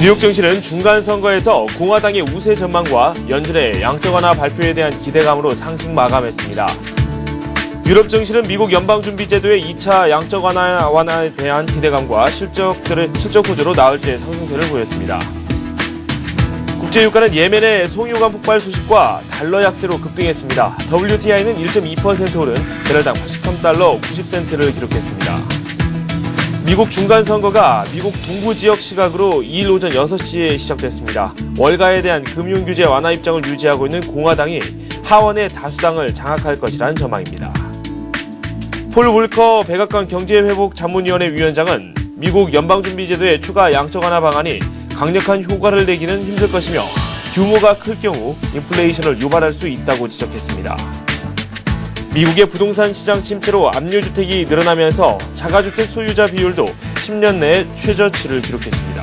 뉴욕 증시는 중간 선거에서 공화당의 우세 전망과 연준의 양적 완화 발표에 대한 기대감으로 상승 마감했습니다. 유럽 증시는 미국 연방준비제도의 2차 양적 완화에 대한 기대감과 실적 구조로 나흘째 상승세를 보였습니다. 국제유가는 예멘의 송유관 폭발 소식과 달러 약세로 급등했습니다. WTI는 1.2% 오른 배럴당 83달러 90센트를 기록했습니다. 미국 중간선거가 미국 동부 지역 시각으로 2일 오전 6시에 시작됐습니다. 월가에 대한 금융규제 완화 입장을 유지하고 있는 공화당이 하원의 다수당을 장악할 것이라는 전망입니다. 폴 울커 백악관 경제회복 자문위원회 위원장은 미국 연방준비제도의 추가 양적 완화 방안이 강력한 효과를 내기는 힘들 것이며 규모가 클 경우 인플레이션을 유발할 수 있다고 지적했습니다. 미국의 부동산 시장 침체로 압류주택이 늘어나면서 자가주택 소유자 비율도 10년 내 최저치를 기록했습니다.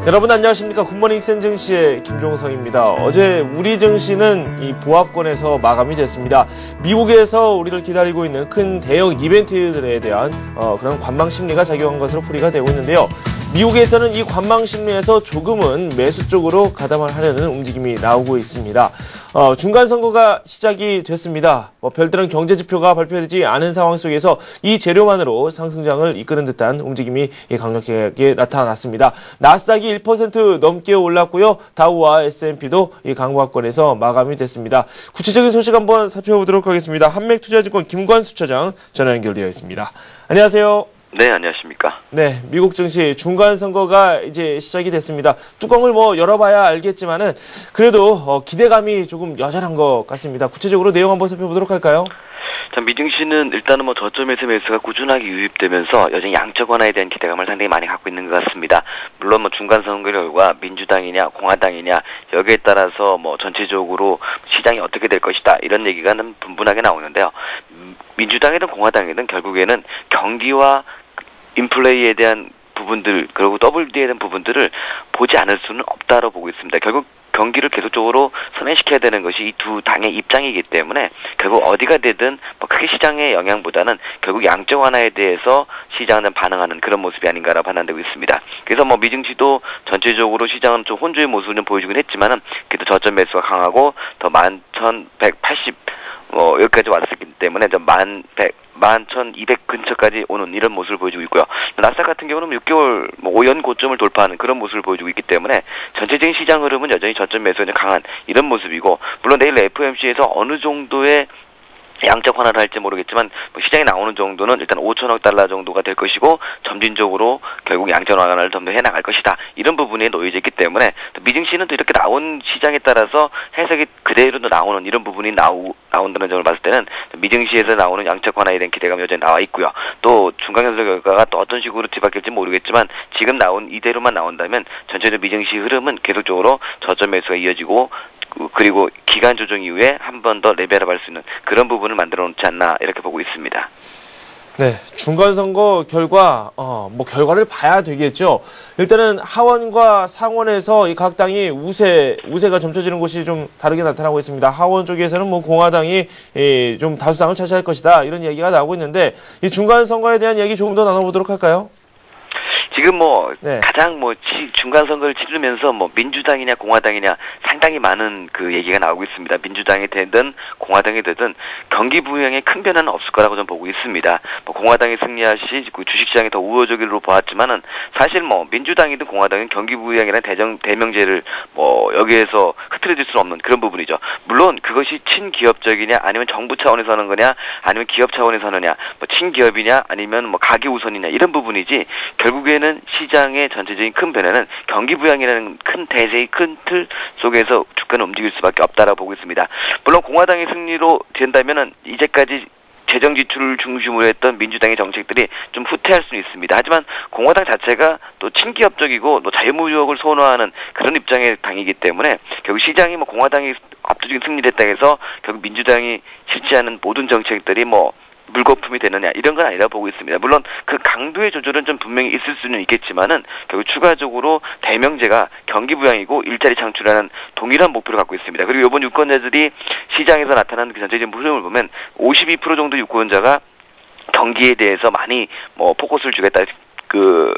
여러분 안녕하십니까. 굿모닝 센 증시의 김종성입니다. 어제 우리 증시는 이 보합권에서 마감이 됐습니다. 미국에서 우리를 기다리고 있는 큰 대형 이벤트들에 대한 그런 관망 심리가 작용한 것으로 풀이가 되고 있는데요. 미국에서는 이 관망 심리에서 조금은 매수 쪽으로 가담을 하려는 움직임이 나오고 있습니다. 중간 선거가 시작이 됐습니다. 별다른 경제 지표가 발표되지 않은 상황 속에서 이 재료만으로 상승장을 이끄는 듯한 움직임이 강력하게 나타났습니다. 나스닥이 1% 넘게 올랐고요. 다우와 S&P도 이 강보합권에서 마감이 됐습니다. 구체적인 소식 한번 살펴보도록 하겠습니다. 한맥투자증권 김관수 차장 전화 연결되어 있습니다. 안녕하세요. 네, 안녕하십니까. 네, 미국 증시 중간 선거가 이제 시작이 됐습니다. 뚜껑을 열어봐야 알겠지만은 그래도 기대감이 조금 여전한 것 같습니다. 구체적으로 내용 한번 살펴보도록 할까요? 자, 미증시는 일단은 저점에서 매수가 꾸준하게 유입되면서 여전히 양적 완화에 대한 기대감을 상당히 많이 갖고 있는 것 같습니다. 물론 중간 선거 결과 민주당이냐 공화당이냐 여기에 따라서 전체적으로 시장이 어떻게 될 것이다 이런 얘기가 분분하게 나오는데요. 민주당이든 공화당이든 결국에는 경기와 인플레이에 대한 부분들 그리고 WD에 대한 부분들을 보지 않을 수는 없다고 보고 있습니다. 결국 경기를 계속적으로 선행시켜야 되는 것이 이 두 당의 입장이기 때문에 결국 어디가 되든 크게 시장의 영향보다는 결국 양적 완화에 대해서 시장은 반응하는 그런 모습이 아닌가라고 판단되고 있습니다. 그래서 미증시도 전체적으로 시장은 좀 혼조의 모습을 좀 보여주긴 했지만은 그래도 저점 매수가 강하고 더 11,180 여기까지 왔었기 때문에 11,200 근처까지 오는 이런 모습을 보여주고 있고요. 나스닥 같은 경우는 6개월 5연 고점을 돌파하는 그런 모습을 보여주고 있기 때문에 전체적인 시장 흐름은 여전히 저점 매수가 강한 이런 모습이고, 물론 내일 FOMC에서 어느 정도의 양적 완화를 할지 모르겠지만 시장에 나오는 정도는 일단 5천억 달러 정도가 될 것이고 점진적으로 결국 양적 완화를 좀 더 해나갈 것이다 이런 부분에 놓여져 있기 때문에 미증시는 또 이렇게 나온 시장에 따라서 해석이 그대로 나오는 이런 부분이 나온다는 점을 봤을 때는 미증시에서 나오는 양적 완화에 대한 기대감이 여전히 나와 있고요. 또 중간선거 결과가 또 어떤 식으로 뒤바뀔지 모르겠지만 지금 나온 이대로만 나온다면 전체적으로 미증시 흐름은 계속적으로 저점 매수가 이어지고 그리고 기간 조정 이후에 한 번 더 레벨업할 수 있는 그런 부분을 만들어 놓지 않나 이렇게 보고 있습니다. 네, 중간선거 결과 결과를 봐야 되겠죠. 일단은 하원과 상원에서 이 각 당이 우세가 점쳐지는 곳이 좀 다르게 나타나고 있습니다. 하원 쪽에서는 공화당이 좀 다수당을 차지할 것이다 이런 얘기가 나오고 있는데 이 중간선거에 대한 얘기 조금 더 나눠보도록 할까요? 지금 가장 중간 선거를 치르면서 민주당이냐 공화당이냐 상당히 많은 그 얘기가 나오고 있습니다. 민주당이 되든 공화당이 되든 경기 부양에 큰 변화는 없을 거라고 저는 보고 있습니다. 공화당이 승리할 시 주식시장이 더 우호적으로 보았지만은 사실 민주당이든 공화당은 경기 부양이라는 대명제를 여기에서 흐트러질 수 없는 그런 부분이죠. 물론 그것이 친기업적이냐 아니면 정부 차원에서 하는 거냐 아니면 기업 차원에서 하느냐 친기업이냐 아니면 가계 우선이냐 이런 부분이지 결국에는 시장의 전체적인 큰 변화는 경기 부양이라는 큰 대세의 큰 틀 속에서 주가는 움직일 수밖에 없다라고 보고 있습니다. 물론 공화당의 승리로 된다면은 이제까지 재정 지출을 중심으로 했던 민주당의 정책들이 좀 후퇴할 수는 있습니다. 하지만 공화당 자체가 또 친기업적이고 또 자유무역을 선호하는 그런 입장의 당이기 때문에 결국 시장이 공화당이 압도적인 승리를 했다 해서 결국 민주당이 실시하는 모든 정책들이 물거품이 되느냐 이런 건 아니라 보고 있습니다. 물론 그 강도의 조절은 좀 분명히 있을 수는 있겠지만은 결국 추가적으로 대명제가 경기 부양이고 일자리 창출하는 동일한 목표를 갖고 있습니다. 그리고 이번 유권자들이 시장에서 나타나는 그 전체적인 흐름을 보면 52% 정도 유권자가 경기에 대해서 많이 뭐 포커스를 주겠다. 그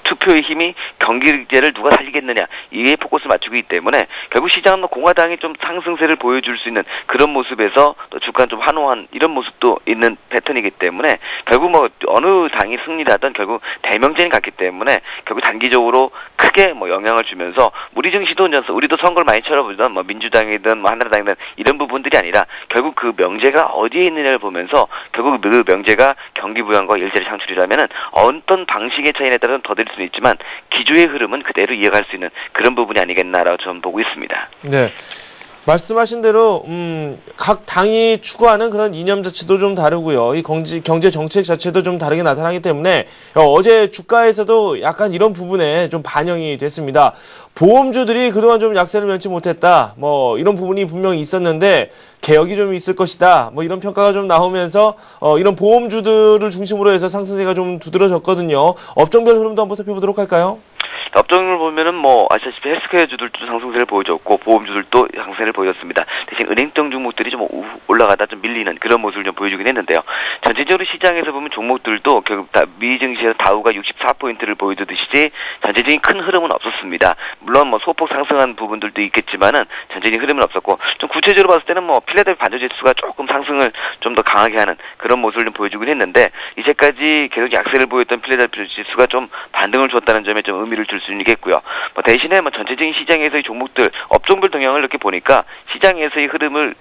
투표의 힘이 경기제를 누가 살리겠느냐 이에 포커스를 맞추기 때문에 결국 시장은 공화당이 좀 상승세를 보여줄 수 있는 그런 모습에서 또 주가는 좀 환호한 이런 모습도 있는 패턴이기 때문에 결국 뭐 어느 당이 승리하든 결국 대명제는 같기 때문에 결국 단기적으로 크게 뭐 영향을 주면서 우리 증시도 우리도 선거를 많이 쳐다보던 뭐 민주당이든 뭐 한나라당이든 이런 부분들이 아니라 결국 그 명제가 어디에 있느냐를 보면서 결국 그 명제가 경기 부양과 일자리 창출이라면은 어떤 방식의 차이에 따라서 더딜 수는 있지만 기조의 흐름은 그대로 이어갈 수 있는 그런 부분이 아니겠나라고 저는 보고 있습니다. 네. 말씀하신 대로 각 당이 추구하는 그런 이념 자체도 좀 다르고요. 이 경제 정책 자체도 좀 다르게 나타나기 때문에 어제 주가에서도 약간 이런 부분에 좀 반영이 됐습니다. 보험주들이 그동안 좀 약세를 면치 못했다. 뭐 이런 부분이 분명히 있었는데 개혁이 좀 있을 것이다. 뭐 이런 평가가 좀 나오면서 이런 보험주들을 중심으로 해서 상승세가 좀 두드러졌거든요. 업종별 흐름도 한번 살펴보도록 할까요? 업종을 보면은 뭐 아시다시피 헬스케어주들도 상승세를 보여줬고 보험주들도 상승세를 보여줬습니다. 대신 은행성 종목들이 좀 올라가다 좀 밀리는 그런 모습을 좀 보여주긴 했는데요. 전체적으로 시장에서 보면 종목들도 결국 미 증시에서 다우가 64포인트를 보여주듯이 전체적인 큰 흐름은 없었습니다. 물론 뭐 소폭 상승한 부분들도 있겠지만은 전체적인 흐름은 없었고 좀 구체적으로 봤을 때는 뭐 필라델피아 반도체지수가 조금 상승을 좀 더 강하게 하는 그런 모습을 좀 보여주긴 했는데 이제까지 계속 약세를 보였던 필라델피아 지수가 좀 반등을 줬다는 점에 좀 의미를 줄 수는 있겠고요. 뭐 대신에 뭐 전체적인 시장에서의 종목들 업종별 동향을 이렇게 보니까 시장에서의 흐름을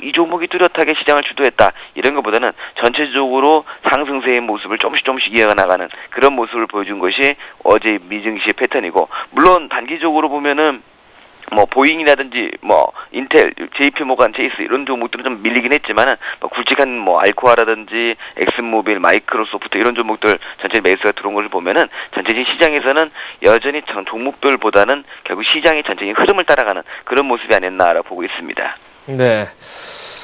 이 종목이 뚜렷하게 시장을 주도했다 이런 것보다는 전체적으로 상승세의 모습을 조금씩 이어가 나가는 그런 모습을 보여준 것이 어제 미증시의 패턴이고 물론 단기적으로 보면은 뭐 보잉이라든지 뭐 인텔, JP모간, 체이스 이런 종목들은 좀 밀리긴 했지만은 뭐 굵직한 뭐 알코아라든지 엑슨모빌, 마이크로소프트 이런 종목들 전체 매수가 들어온 것을 보면은 전체적인 시장에서는 여전히 종목별보다는 결국 시장의 전체적인 흐름을 따라가는 그런 모습이 아니었나라고 보고 있습니다. 네.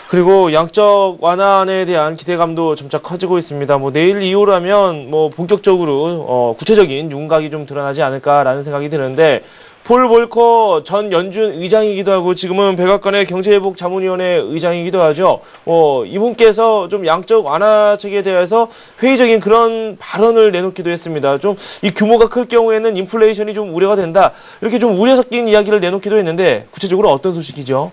그리고 양적 완화에 대한 기대감도 점차 커지고 있습니다. 뭐 내일 이후라면 뭐 본격적으로 구체적인 윤곽이 좀 드러나지 않을까라는 생각이 드는데 폴 볼커 전 연준 의장이기도 하고 지금은 백악관의 경제회복 자문위원회 의장이기도 하죠. 이분께서 좀 양적 완화책에 대해서 회의적인 그런 발언을 내놓기도 했습니다. 좀 이 규모가 클 경우에는 인플레이션이 좀 우려가 된다. 이렇게 좀 우려 섞인 이야기를 내놓기도 했는데 구체적으로 어떤 소식이죠?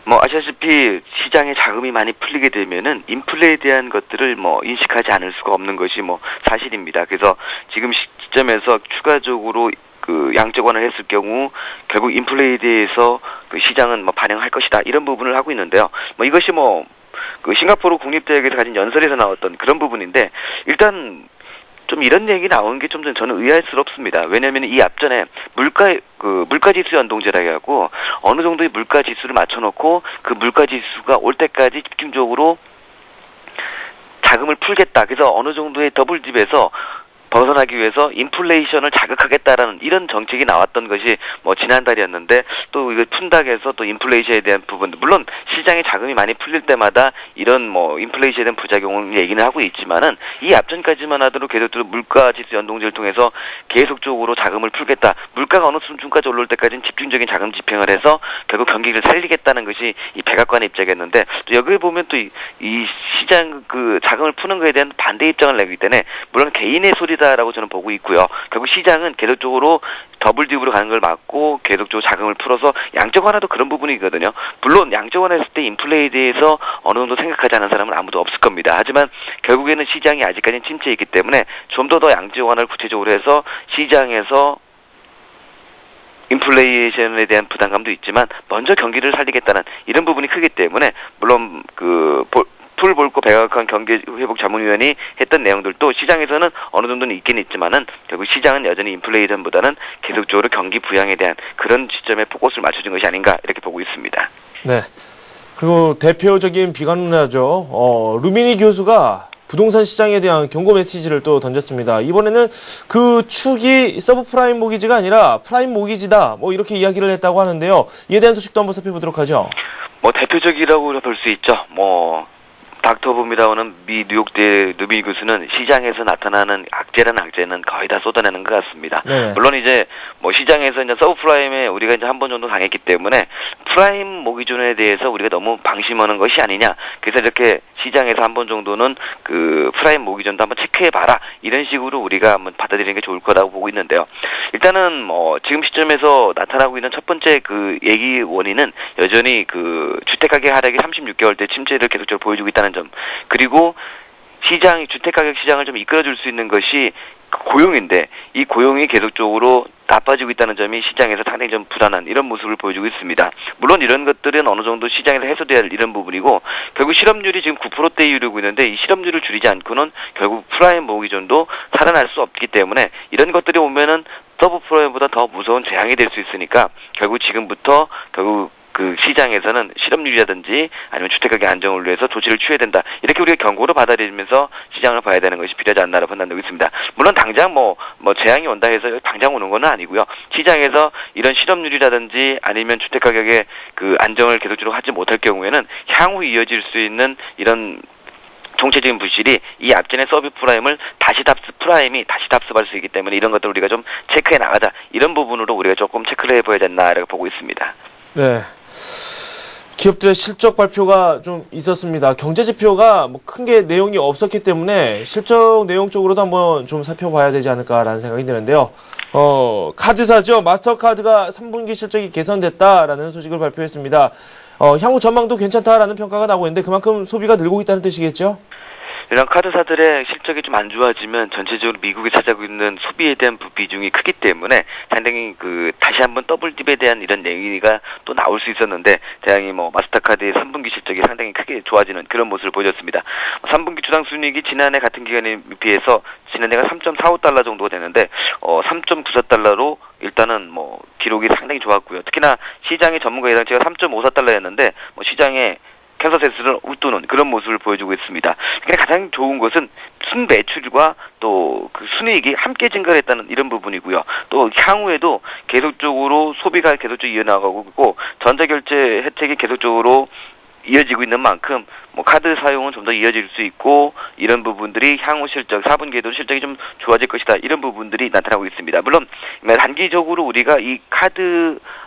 뭐 아시다시피 시장에 자금이 많이 풀리게 되면은 인플레에 대한 것들을 뭐 인식하지 않을 수가 없는 것이 뭐 사실입니다. 그래서 지금 시점에서 추가적으로 그 양적 완화를 했을 경우 결국 인플레에 대해서 그 시장은 뭐 반영할 것이다 이런 부분을 하고 있는데요. 뭐 이것이 뭐 그 싱가포르 국립대학에서 가진 연설에서 나왔던 그런 부분인데 일단 좀 이런 얘기 나오는 게 좀 저는 의아스럽습니다. 왜냐하면 이 앞전에 물가지수 연동제라고 하고 어느 정도의 물가지수를 맞춰놓고 그 물가지수가 올 때까지 집중적으로 자금을 풀겠다. 그래서 어느 정도의 더블집에서 벗어나기 위해서 인플레이션을 자극하겠다라는 이런 정책이 나왔던 것이 뭐 지난달이었는데 또 이거 푼다고 해서 또 인플레이션에 대한 부분 물론 시장에 자금이 많이 풀릴 때마다 이런 뭐 인플레이션에 대한 부작용을 얘기는 하고 있지만은 이 앞전까지만 하더라도 계속적으로 물가지수 연동제를 통해서 계속적으로 자금을 풀겠다. 물가가 어느 수준까지 올라올 때까지는 집중적인 자금 집행을 해서 결국 경기를 살리겠다는 것이 이 백악관의 입장이었는데 또 여기에 보면 또 이 시장 그 자금을 푸는 것에 대한 반대 입장을 내기 때문에 물론 개인의 소리다라고 저는 보고 있고요. 결국 시장은 계속적으로 더블딥으로 가는 걸 막고 계속적으로 자금을 풀어서 양적 완화도 그런 부분이거든요. 물론 양적 완화했을 때 인플레에 대해서 어느 정도 생각하지 않은 사람은 아무도 없을 겁니다. 하지만 결국에는 시장이 아직까지는 침체에 있기 때문에 좀 더 양적 완화를 구체적으로 해서 시장에서 인플레이션에 대한 부담감도 있지만 먼저 경기를 살리겠다는 이런 부분이 크기 때문에 물론 폴 볼커 백악관 경제회복 자문위원이 했던 내용들도 시장에서는 어느 정도는 있긴 있지만은 결국 시장은 여전히 인플레이션보다는 계속적으로 경기 부양에 대한 그런 시점에 포커스를 맞춰준 것이 아닌가 이렇게 보고 있습니다. 네. 그리고 대표적인 비관론자죠. 루미니 교수가 부동산 시장에 대한 경고 메시지를 또 던졌습니다. 이번에는 그 축이 서브프라임 모기지가 아니라 프라임 모기지다. 뭐 이렇게 이야기를 했다고 하는데요. 이에 대한 소식도 한번 살펴보도록 하죠. 뭐 대표적이라고 볼 수 있죠. 닥터붐이라는 미 뉴욕대 누비 교수는 시장에서 나타나는 악재는 거의 다 쏟아내는 것 같습니다. 네. 물론 이제 뭐 시장에서 이제 서브프라임에 우리가 이제 한 번 정도 당했기 때문에 프라임 모기존에 대해서 우리가 너무 방심하는 것이 아니냐. 그래서 이렇게 시장에서 한 번 정도는 그 프라임 모기존도 한번 체크해봐라. 이런 식으로 우리가 한번 받아들이는 게 좋을 거라고 보고 있는데요. 일단은 뭐 지금 시점에서 나타나고 있는 첫 번째 그 얘기 원인은 여전히 그 주택가격 하락이 36개월째 침체를 계속적으로 보여주고 있다는 점. 그리고 주택가격 시장을 좀 이끌어줄 수 있는 것이 고용인데 이 고용이 계속적으로 나빠지고 있다는 점이 시장에서 상당히 좀 불안한 이런 모습을 보여주고 있습니다. 물론 이런 것들은 어느 정도 시장에서 해소돼야 할 이런 부분이고 결국 실업률이 지금 9%대에 이르고 있는데 이 실업률을 줄이지 않고는 결국 프라임 모기존도 살아날 수 없기 때문에 이런 것들이 오면은 서브프라임보다 더 무서운 재앙이 될 수 있으니까 결국 지금부터 결국 그 시장에서는 실업률이라든지 아니면 주택가격 안정을 위해서 조치를 취해야 된다. 이렇게 우리가 경고를 받아들이면서 시장을 봐야 되는 것이 필요하지 않나라고 판단되고 있습니다. 물론 당장 뭐 재앙이 온다 해서 당장 오는 건 아니고요. 시장에서 이런 실업률이라든지 아니면 주택가격의 그 안정을 계속적으로 하지 못할 경우에는 향후 이어질 수 있는 이런 총체적인 부실이 이 앞전의 서브프라임을 다시 답습할 수 있기 때문에 이런 것들 우리가 좀 체크해 나가자. 이런 부분으로 우리가 조금 체크를 해봐야 된다라고 보고 있습니다. 네. 기업들의 실적 발표가 좀 있었습니다. 경제 지표가 뭐 큰 게 내용이 없었기 때문에 실적 내용 쪽으로도 한번 좀 살펴봐야 되지 않을까라는 생각이 드는데요. 카드사죠. 마스터카드가 3분기 실적이 개선됐다라는 소식을 발표했습니다. 향후 전망도 괜찮다라는 평가가 나오고 있는데 그만큼 소비가 늘고 있다는 뜻이겠죠? 이런 카드사들의 실적이 좀 안 좋아지면 전체적으로 미국이 차지하고 있는 소비에 대한 비중이 크기 때문에 상당히 그 다시 한번 더블딥에 대한 이런 얘기가 또 나올 수 있었는데 다행히 뭐 마스터카드의 3분기 실적이 상당히 크게 좋아지는 그런 모습을 보여줬습니다. 3분기 주당 순이익이 지난해 같은 기간에 비해서 지난해가 3.45달러 정도가 되는데 3.94달러로 일단은 뭐 기록이 상당히 좋았고요. 특히나 시장의 전문가 예상치가 3.54달러였는데 뭐 시장의 캔서세스를 웃도는 그런 모습을 보여주고 있습니다. 가장 좋은 것은 순매출과 또 그 순이익이 함께 증가했다는 이런 부분이고요. 또 향후에도 계속적으로 소비가 계속적으로 이어나가고 있고 전자결제 혜택이 계속적으로 이어지고 있는 만큼 뭐 카드 사용은 좀 더 이어질 수 있고 이런 부분들이 향후 실적 4분기에도 실적이 좀 좋아질 것이다. 이런 부분들이 나타나고 있습니다. 물론 단기적으로 우리가 이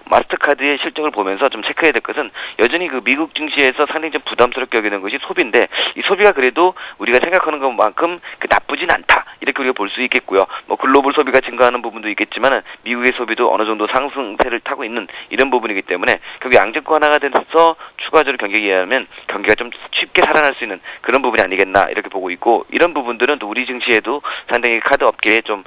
마스터카드의 실적을 보면서 좀 체크해야 될 것은 여전히 그 미국 증시에서 상당히 좀 부담스럽게 여기는 것이 소비인데 이 소비가 그래도 우리가 생각하는 것만큼 나쁘진 않다. 이렇게 우리가 볼 수 있겠고요. 뭐 글로벌 소비가 증가하는 부분도 있겠지만은 미국의 소비도 어느 정도 상승세를 타고 있는 이런 부분이기 때문에 결국 양적 완화가 돼서 추가적으로 경기에 의하면 경기가 좀 쉽게 살아날 수 있는 그런 부분이 아니겠나 이렇게 보고 있고 이런 부분들은 또 우리 증시에도 상당히 카드 업계에 좀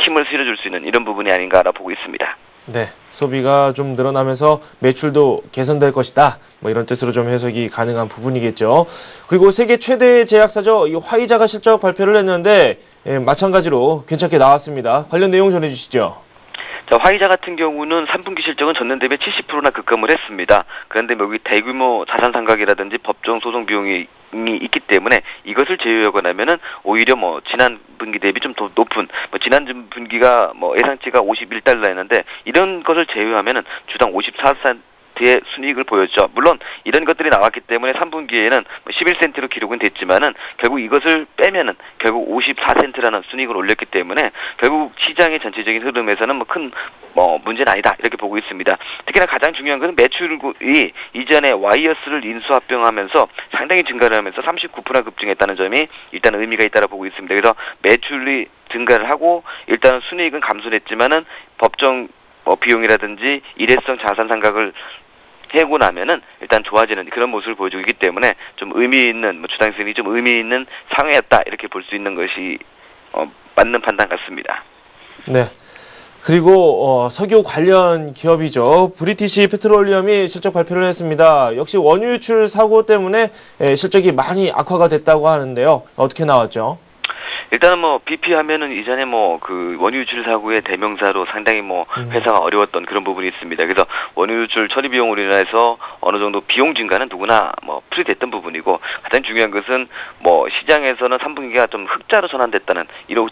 힘을 실어줄 수 있는 이런 부분이 아닌가라 보고 있습니다. 네, 소비가 좀 늘어나면서 매출도 개선될 것이다. 뭐 이런 뜻으로 좀 해석이 가능한 부분이겠죠. 그리고 세계 최대 제약사죠. 이 화이자가 실적 발표를 했는데 마찬가지로 괜찮게 나왔습니다. 관련 내용 전해주시죠. 자, 화이자 같은 경우는 3분기 실적은 전년 대비 70%나 급감을 했습니다. 그런데 여기 대규모 자산 상각이라든지 법정 소송 비용이 있기 때문에 이것을 제외하거나면은 오히려 뭐 지난 분기 대비 좀 더 높은 지난 분기가 뭐 예상치가 51달러였는데 이런 것을 제외하면은 주당 54센트의 순이익을 보였죠. 물론 이런 것들이 나왔기 때문에 3분기에는 11센트로 기록은 됐지만은 결국 이것을 빼면은 결국 54센트라는 순이익을 올렸기 때문에 결국 시장의 전체적인 흐름에서는 큰 문제는 아니다 이렇게 보고 있습니다. 특히나 가장 중요한 것은 매출이 이전에 와이어스를 인수합병하면서 상당히 증가를 하면서 39%나 급증했다는 점이 일단 의미가 있다고 보고 있습니다. 그래서 매출이 증가를 하고 일단 순이익은 감소를 했지만은 법정 비용이라든지 일회성 자산 상각을 해고 나면은 일단 좋아지는 그런 모습을 보여주고 있기 때문에 좀 의미 있는 주당 수익이 좀 의미 있는 상회였다 이렇게 볼 수 있는 것이 맞는 판단 같습니다. 네. 그리고 석유 관련 기업이죠. 브리티시 페트롤리엄이 실적 발표를 했습니다. 역시 원유 유출 사고 때문에 실적이 많이 악화가 됐다고 하는데요. 어떻게 나왔죠? 일단은 BP 하면은 이전에 그 원유 유출 사고의 대명사로 상당히 회사가 어려웠던 그런 부분이 있습니다. 그래서 원유 유출 처리 비용으로 인해서 어느 정도 비용 증가는 누구나 뭐 풀이됐던 부분이고, 가장 중요한 것은 뭐 시장에서는 3분기가 좀 흑자로 전환됐다는, 이런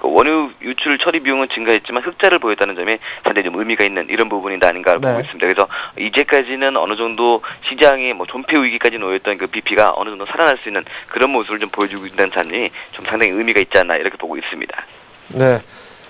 원유 유출 처리 비용은 증가했지만 흑자를 보였다는 점이 상당히 좀 의미가 있는 이런 부분이 아닌가 보고 있습니다. 그래서 이제까지는 어느 정도 시장이 뭐 존폐 위기까지 놓였던 그 BP가 어느 정도 살아날 수 있는 그런 모습을 좀 보여주고 있다는 점이 좀 상당히 의미가 있지 않나 이렇게 보고 있습니다. 네.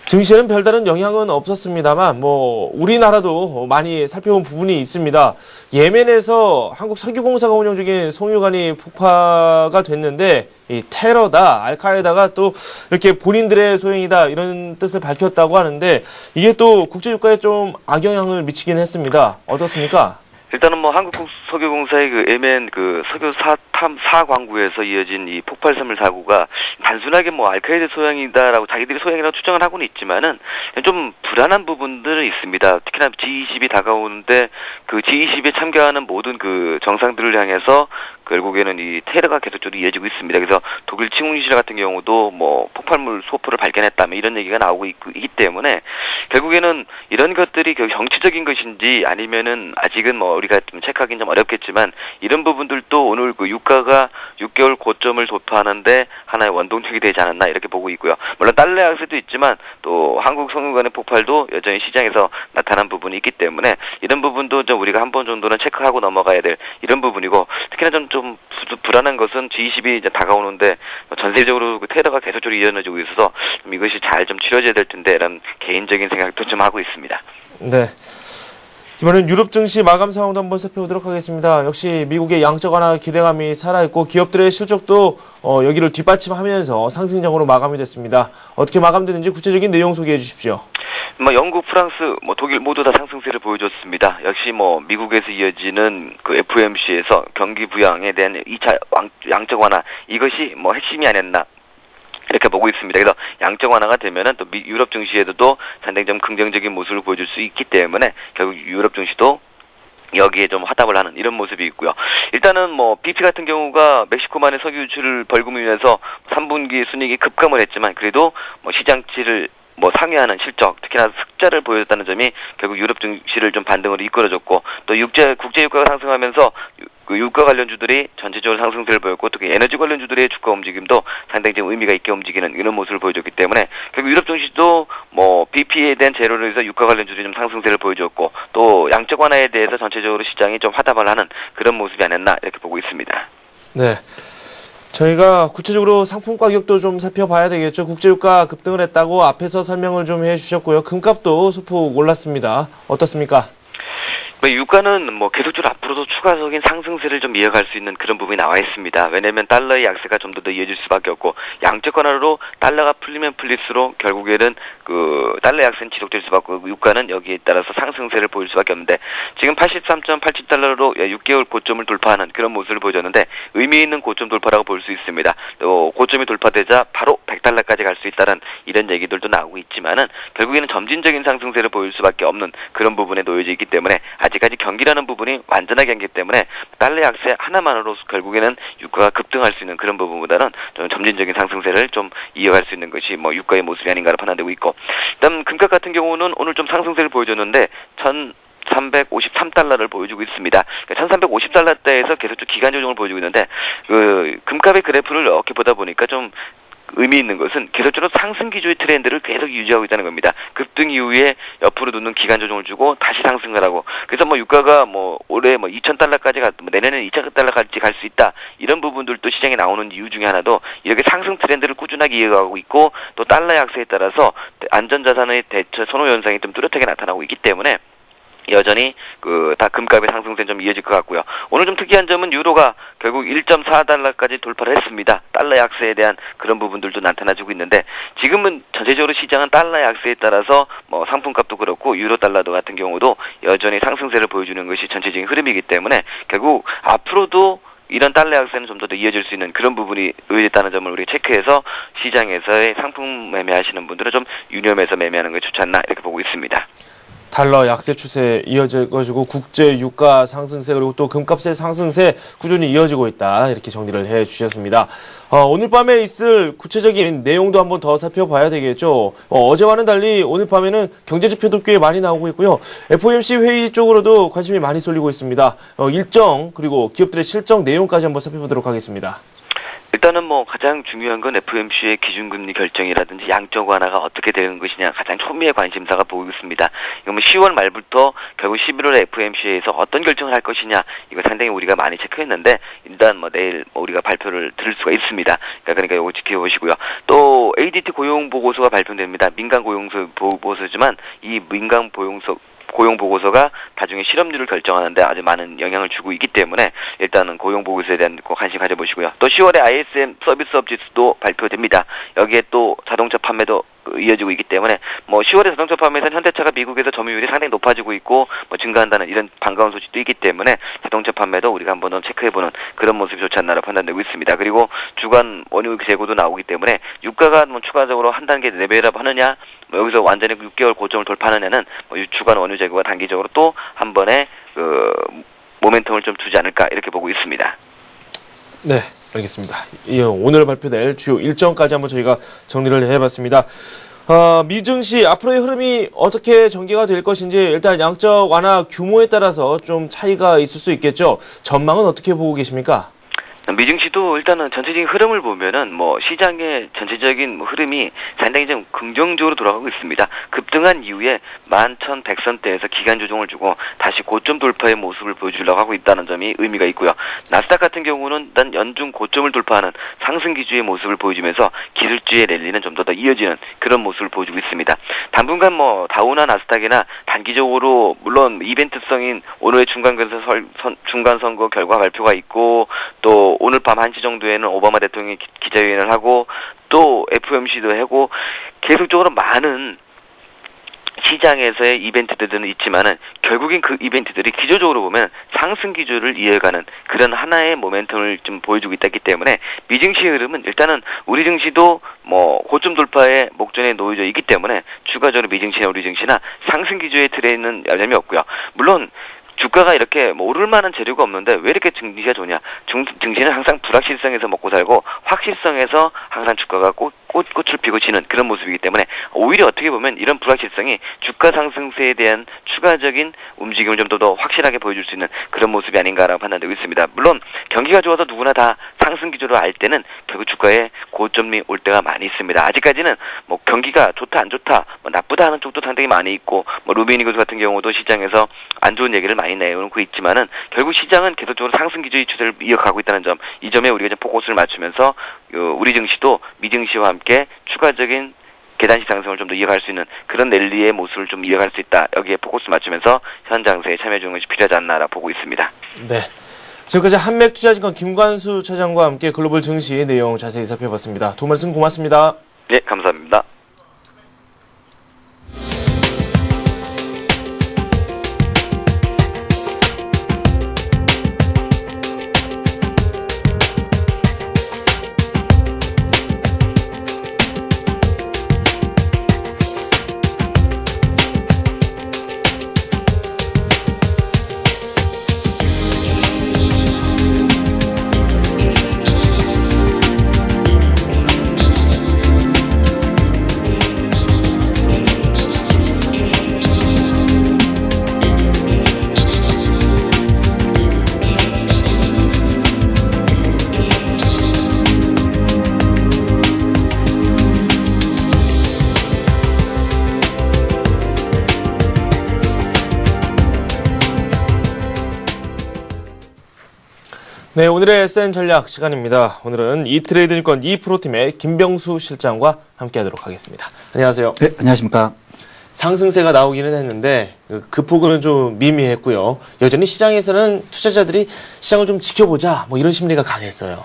증시에는 별다른 영향은 없었습니다만, 우리나라도 많이 살펴본 부분이 있습니다. 예멘에서 한국석유공사가 운영 중인 송유관이 폭파가 됐는데, 이 테러다, 알카에다가 또 이렇게 본인들의 소행이다, 이런 뜻을 밝혔다고 하는데, 이게 또 국제유가에 좀 악영향을 미치긴 했습니다. 어떻습니까? 일단은 뭐 한국석유공사의 그 예멘 그 석유 사광구에서 이어진 이 폭발사물 사고가 단순하게 뭐 알카에다 소행이다라고 자기들이 소행이라고 추정을 하고는 있지만은 좀 불안한 부분들은 있습니다. 특히나 G20이 다가오는데 그 G20에 참가하는 모든 그 정상들을 향해서 결국에는 이 테러가 계속적으로 이어지고 있습니다. 그래서 독일 칭훈실 같은 경우도 뭐 폭발물 소포를 발견했다, 이런 얘기가 나오고 있기 때문에 결국에는 이런 것들이 정치적인 것인지 아니면은 아직은 뭐 우리가 좀 체크하기는 좀 어렵겠지만, 이런 부분들도 오늘 그 유가가 6개월 고점을 돌파하는데 하나의 원동력이 되지 않았나 이렇게 보고 있고요. 물론 달러 약세도 있지만 또 한국 석유관의 폭발도 여전히 시장에서 나타난 부분이 있기 때문에 이런 부분도 좀 우리가 한 번 정도는 체크하고 넘어가야 될 이런 부분이고, 특히나 좀 불안한 것은 G20이 이제 다가오는데 전세적으로 그 테러가 계속적으로 이어지고 있어서 좀 이것이 잘 좀 치러져야 될 텐데, 이런 개인적인 생각도 좀 하고 있습니다. 네. 이번엔 유럽 증시 마감 상황도 한번 살펴보도록 하겠습니다. 역시 미국의 양적 완화 기대감이 살아있고 기업들의 실적도 여기를 뒷받침하면서 상승장으로 마감이 됐습니다. 어떻게 마감되는지 구체적인 내용 소개해 주십시오. 뭐 영국, 프랑스, 뭐 독일 모두 다 상승세를 보여줬습니다. 역시 뭐 미국에서 이어지는 그 FOMC에서 경기 부양에 대한 2차 양적 완화, 이것이 뭐 핵심이 아니었나 이렇게 보고 있습니다. 그래서 양적 완화가 되면은 또 유럽 증시에도 상당히 좀 긍정적인 모습을 보여줄 수 있기 때문에 결국 유럽 증시도 여기에 좀 화답을 하는 이런 모습이 있고요. 일단은 뭐 BP 같은 경우가 멕시코만의 석유 유출 벌금으로 인해서 3분기 순이익이 급감을 했지만, 그래도 뭐 시장치를 뭐 상회하는 실적, 특히나 흑자를 보여줬다는 점이 결국 유럽 증시를 좀 반등으로 이끌어줬고, 또 국제 유가가 상승하면서 그 유가 관련주들이 전체적으로 상승세를 보였고, 특히 에너지 관련주들의 주가 움직임도 상당히 좀 의미가 있게 움직이는 이런 모습을 보여줬기 때문에 결국 유럽 증시도 뭐 BP에 대한 재료로 해서 유가 관련주들이 좀 상승세를 보여줬고, 또 양적 완화에 대해서 전체적으로 시장이 좀 화답을 하는 그런 모습이 아니었나 이렇게 보고 있습니다. 네. 저희가 구체적으로 상품 가격도 좀 살펴봐야 되겠죠. 국제유가 급등을 했다고 앞에서 설명을 좀 해주셨고요. 금값도 소폭 올랐습니다. 어떻습니까? 유가는 뭐 계속적으로 앞으로도 추가적인 상승세를 좀 이어갈 수 있는 그런 부분이 나와 있습니다. 왜냐하면 달러의 약세가 좀 더 이어질 수밖에 없고, 양적 완화로 달러가 풀리면 풀릴수록 결국에는 그 달러 약세는 지속될 수밖에 없고, 유가는 여기에 따라서 상승세를 보일 수밖에 없는데, 지금 83.87달러로 6개월 고점을 돌파하는 그런 모습을 보여줬는데 의미 있는 고점 돌파라고 볼 수 있습니다. 또 고점이 돌파되자 바로 100달러까지 갈 수 있다는 이런 얘기들도 나오고 있지만은 결국에는 점진적인 상승세를 보일 수밖에 없는 그런 부분에 놓여져 있기 때문에 아직까지 경기라는 부분이 완전하게 안기 때문에 달러 약세 하나만으로 결국에는 유가가 급등할 수 있는 그런 부분보다는 좀 점진적인 상승세를 좀 이어갈 수 있는 것이 뭐 유가의 모습이 아닌가로 판단되고 있고, 일단 금값 같은 경우는 오늘 좀 상승세를 보여줬는데 1,353달러를 보여주고 있습니다. 그러니까 1,350달러대에서 계속 좀 기간 조정을 보여주고 있는데, 그 금값의 그래프를 이렇게 보다 보니까 좀 의미 있는 것은 계속적으로 상승 기조의 트렌드를 계속 유지하고 있다는 겁니다. 급등 이후에 옆으로 눕는 기간 조정을 주고 다시 상승을 하고, 그래서 뭐 유가가 뭐 올해 뭐 2,000달러까지 내년에는 2,000달러까지 갈 수 있다, 이런 부분들도 시장에 나오는 이유 중에 하나도 이렇게 상승 트렌드를 꾸준하게 이어가고 있고, 또 달러 약세에 따라서 안전자산의 대처 선호 현상이 좀 뚜렷하게 나타나고 있기 때문에 여전히 다 금값의 상승세는 좀 이어질 것 같고요. 오늘 좀 특이한 점은 유로가 결국 1.4달러까지 돌파를 했습니다. 달러 약세에 대한 그런 부분들도 나타나지고 있는데, 지금은 전체적으로 시장은 달러 약세에 따라서 뭐 상품값도 그렇고 유로 달러도 같은 경우도 여전히 상승세를 보여주는 것이 전체적인 흐름이기 때문에 결국 앞으로도 이런 달러 약세는 좀 더 이어질 수 있는 그런 부분이 의있다는 점을 우리 체크해서 시장에서의 상품 매매하시는 분들은 좀 유념해서 매매하는 게 좋지 않나 이렇게 보고 있습니다. 달러 약세 추세 이어져가지고 국제 유가 상승세 그리고 또 금값의 상승세 꾸준히 이어지고 있다 이렇게 정리를 해주셨습니다. 오늘 밤에 있을 구체적인 내용도 한번 더 살펴봐야 되겠죠. 어제와는 달리 오늘 밤에는 경제지표도 꽤 많이 나오고 있고요. FOMC 회의 쪽으로도 관심이 많이 쏠리고 있습니다. 일정 그리고 기업들의 실적 내용까지 한번 살펴보도록 하겠습니다. 일단은 가장 중요한 건 FOMC의 기준금리 결정이라든지 양적 완화가 어떻게 되는 것이냐 가장 초미의 관심사가 보이고 있습니다. 이건 10월 말부터 결국 11월에 FOMC에서 어떤 결정을 할 것이냐 이거 상당히 우리가 많이 체크했는데 일단 내일 우리가 발표를 들을 수가 있습니다. 그러니까 이거 지켜보시고요. 또 ADT 고용 보고서가 발표됩니다. 민간 고용소 보고서지만 이 민간 고용 보고서가 나중에 실업률을 결정하는데 아주 많은 영향을 주고 있기 때문에 일단은 고용 보고서에 대한 관심 가져보시고요. 또 10월에 ISM 서비스업 지수도 발표됩니다. 여기에 또 자동차 판매도 이어지고 있기 때문에 10월에 자동차 판매에서는 현대차가 미국에서 점유율이 상당히 높아지고 있고 증가한다는 이런 반가운 소식도 있기 때문에 자동차 판매도 우리가 한번 더 체크해보는 그런 모습이 좋지 않나로 판단되고 있습니다. 그리고 주간 원유 재고도 나오기 때문에 유가가 추가적으로 한 단계 레벨업 하느냐 여기서 완전히 6개월 고점을 돌파하느냐는 주간 원유 재고가 단기적으로 또 한 번에 모멘텀을 좀 주지 않을까 이렇게 보고 있습니다. 네. 알겠습니다. 오늘 발표될 주요 일정까지 한번 저희가 정리를 해봤습니다. 미증시 앞으로의 흐름이 어떻게 전개가 될 것인지 일단 양적 완화 규모에 따라서 좀 차이가 있을 수 있겠죠. 전망은 어떻게 보고 계십니까? 미증시도 일단은 전체적인 흐름을 보면은 시장의 전체적인 흐름이 상당히 좀 긍정적으로 돌아가고 있습니다. 급등한 이후에 11,100선대에서 기간 조정을 주고 다시 고점 돌파의 모습을 보여주려고 하고 있다는 점이 의미가 있고요. 나스닥 같은 경우는 일단 연중 고점을 돌파하는 상승 기조의 모습을 보여주면서 기술주의 랠리는 좀 더 이어지는 그런 모습을 보여주고 있습니다. 당분간 다우나 나스닥이나 단기적으로 물론 이벤트성인 오늘의 중간 선거 결과 발표가 있고 또 오늘 밤 1시 정도에는 오바마 대통령이 기자회견을 하고 또 FOMC도 하고 계속적으로 많은 시장에서의 이벤트들은 있지만은 결국엔 그 이벤트들이 기조적으로 보면 상승 기조를 이어가는 그런 하나의 모멘텀을 좀 보여주고 있기 때문에 미증시의 흐름은 일단은 우리 증시도 고점 돌파의 목전에 놓여져 있기 때문에 추가적으로 미증시나 우리 증시나 상승 기조의 틀에 있는 여념이 없고요. 물론 주가가 이렇게 오를 만한 재료가 없는데 왜 이렇게 증시가 좋냐? 증시는 항상 불확실성에서 먹고 살고 확실성에서 항상 주가가 꽃을 피고 지는 그런 모습이기 때문에 오히려 어떻게 보면 이런 불확실성이 주가 상승세에 대한 추가적인 움직임을 좀 더 확실하게 보여줄 수 있는 그런 모습이 아닌가라고 판단되고 있습니다. 물론 경기가 좋아서 누구나 다 상승 기조를 알 때는 결국 주가에 고점이 올 때가 많이 있습니다. 아직까지는 경기가 좋다 안 좋다 나쁘다 하는 쪽도 상당히 많이 있고 루비니그스 같은 경우도 시장에서 안 좋은 얘기를 많이 내놓고 있지만은 결국 시장은 계속적으로 상승 기조의 추세를 이어가고 있다는 점, 이 점에 우리가 좀 포커스를 맞추면서 우리 증시도 미증시와 함께 추가적인 계단식 상승을 좀 더 이어갈 수 있는 그런 랠리의 모습을 좀 이어갈 수 있다. 여기에 포커스 맞추면서 현 장세에 참여해 주는 것이 필요하지 않나라 보고 있습니다. 네. 지금까지 한맥투자증권 김관수 차장과 함께 글로벌 증시 내용 자세히 살펴봤습니다. 도움 말씀 고맙습니다. 네, 감사합니다. 네, 오늘의 SN 전략 시간입니다. 오늘은 이트레이드증권 이프로팀의 김병수 실장과 함께하도록 하겠습니다. 안녕하세요. 네, 안녕하십니까. 상승세가 나오기는 했는데 그 폭은 좀 미미했고요. 여전히 시장에서는 투자자들이 시장을 좀 지켜보자 이런 심리가 강했어요.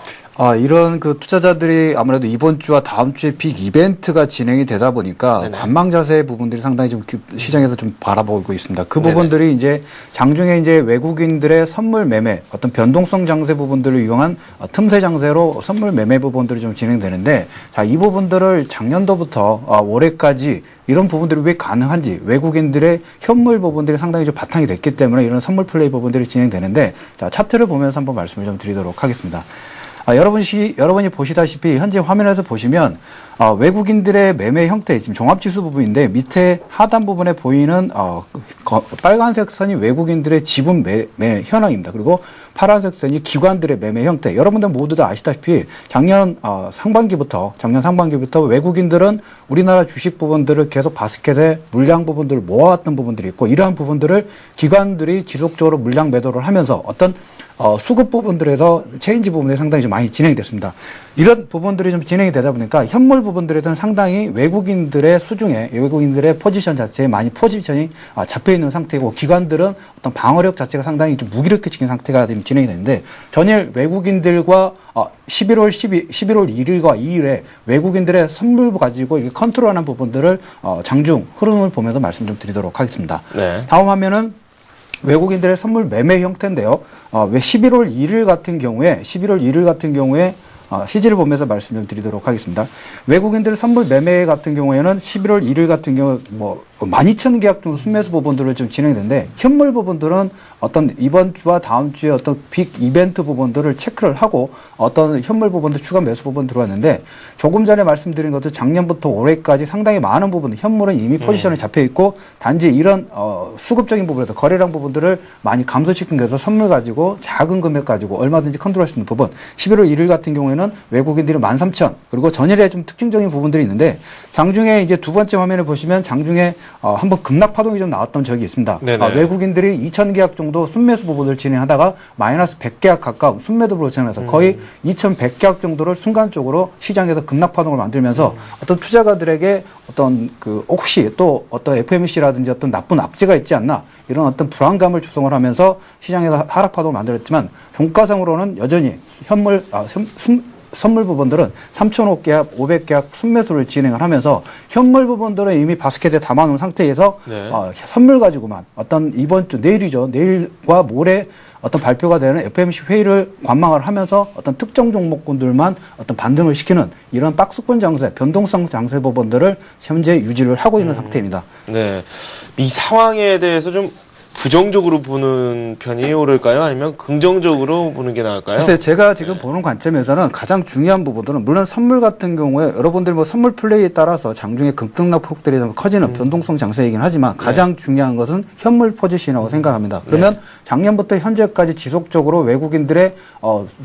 이런 그 투자자들이 아무래도 이번 주와 다음 주에 빅 이벤트가 진행이 되다 보니까 네네. 관망 자세 부분들이 상당히 좀 시장에서 좀 바라보고 있습니다. 그 네네. 부분들이 이제 장중에 이제 외국인들의 선물 매매, 어떤 변동성 장세 부분들을 이용한 틈새 장세로 선물 매매 부분들이 좀 진행되는데, 자, 이 부분들을 작년도부터 올해까지 이런 부분들이 왜 가능한지, 외국인들의 현물 부분들이 상당히 좀 바탕이 됐기 때문에 이런 선물 플레이 부분들이 진행되는데, 자, 차트를 보면서 한번 말씀을 좀 드리도록 하겠습니다. 여러분이 보시다시피 현재 화면에서 보시면 외국인들의 매매 형태, 지금 종합지수 부분인데 밑에 하단 부분에 보이는 빨간색 선이 외국인들의 지분 매매 현황입니다. 그리고 파란색 선이 기관들의 매매 형태. 여러분들 모두 다 아시다시피 작년 상반기부터 외국인들은 우리나라 주식 부분들을 계속 바스켓에 물량 부분들을 모아왔던 부분들이 있고, 이러한 부분들을 기관들이 지속적으로 물량 매도를 하면서 어떤 수급 부분들에서 체인지 부분들이 상당히 좀 많이 진행이 됐습니다. 이런 부분들이 좀 진행이 되다 보니까 현물 부분들에서는 상당히 외국인들의 수중에, 외국인들의 포지션 자체에 많이 포지션이 잡혀 있는 상태고, 기관들은 어떤 방어력 자체가 상당히 좀 무기력해진 상태가 지금 진행이 되는데, 전일 외국인들과 11월 1일과 2일에 외국인들의 선물 가지고 이렇게 컨트롤하는 부분들을 장중 흐름을 보면서 말씀 좀 드리도록 하겠습니다. 네. 다음 화면은 외국인들의 선물 매매 형태인데요. 11월 1일 같은 경우에 시지를 보면서 말씀 좀 드리도록 하겠습니다. 외국인들 선물 매매 같은 경우에는 11월 1일 같은 경우 12,000계약 정도 순매수 부분들을 좀 진행되는데, 현물 부분들은 어떤 이번 주와 다음 주에 어떤 빅 이벤트 부분들을 체크를 하고 어떤 현물 부분들 추가 매수 부분 들어왔는데, 조금 전에 말씀드린 것도 작년부터 올해까지 상당히 많은 부분, 현물은 이미 포지션에 잡혀 있고, 단지 이런 수급적인 부분에서 거래량 부분들을 많이 감소시킨 것에서 선물 가지고 작은 금액 가지고 얼마든지 컨트롤할 수 있는 부분, 11월 1일 같은 경우에는 외국인들이 13,000, 그리고 전일에 좀 특징적인 부분들이 있는데, 장중에 이제 두 번째 화면을 보시면 장중에 한번 급락 파동이 좀 나왔던 적이 있습니다. 외국인들이 2,000계약 정도 순매수 부분을 진행하다가 마이너스 100계약 가까운 순매도로 진행해서 거의 2,100계약 정도를 순간적으로 시장에서 급락 파동을 만들면서 어떤 투자가들에게 어떤 혹시 또 어떤 FMC라든지 어떤 나쁜 악재가 있지 않나, 이런 어떤 불안감을 조성을 하면서 시장에서 하락 파동을 만들었지만, 종가상으로는 여전히 선물 부분들은 3,500계약, 500계약 순매수를 진행을 하면서 현물 부분들은 이미 바스켓에 담아놓은 상태에서 선물 가지고만 어떤 이번 주 내일이죠. 내일과 모레 어떤 발표가 되는 FOMC 회의를 관망을 하면서 어떤 특정 종목군들만 어떤 반등을 시키는 이런 박스권 장세, 변동성 장세 부분들을 현재 유지를 하고 있는 상태입니다. 네. 이 상황에 대해서 좀 부정적으로 보는 편이 옳을까요? 아니면 긍정적으로 보는 게 나을까요? 글쎄요, 제가 지금 보는 관점에서는 가장 중요한 부분들은, 물론 선물 같은 경우에 여러분들 선물 플레이에 따라서 장중에 급등락 폭들이 좀 커지는 변동성 장세이긴 하지만, 가장 중요한 것은 현물 포지션이라고 생각합니다. 그러면 작년부터 현재까지 지속적으로 외국인들의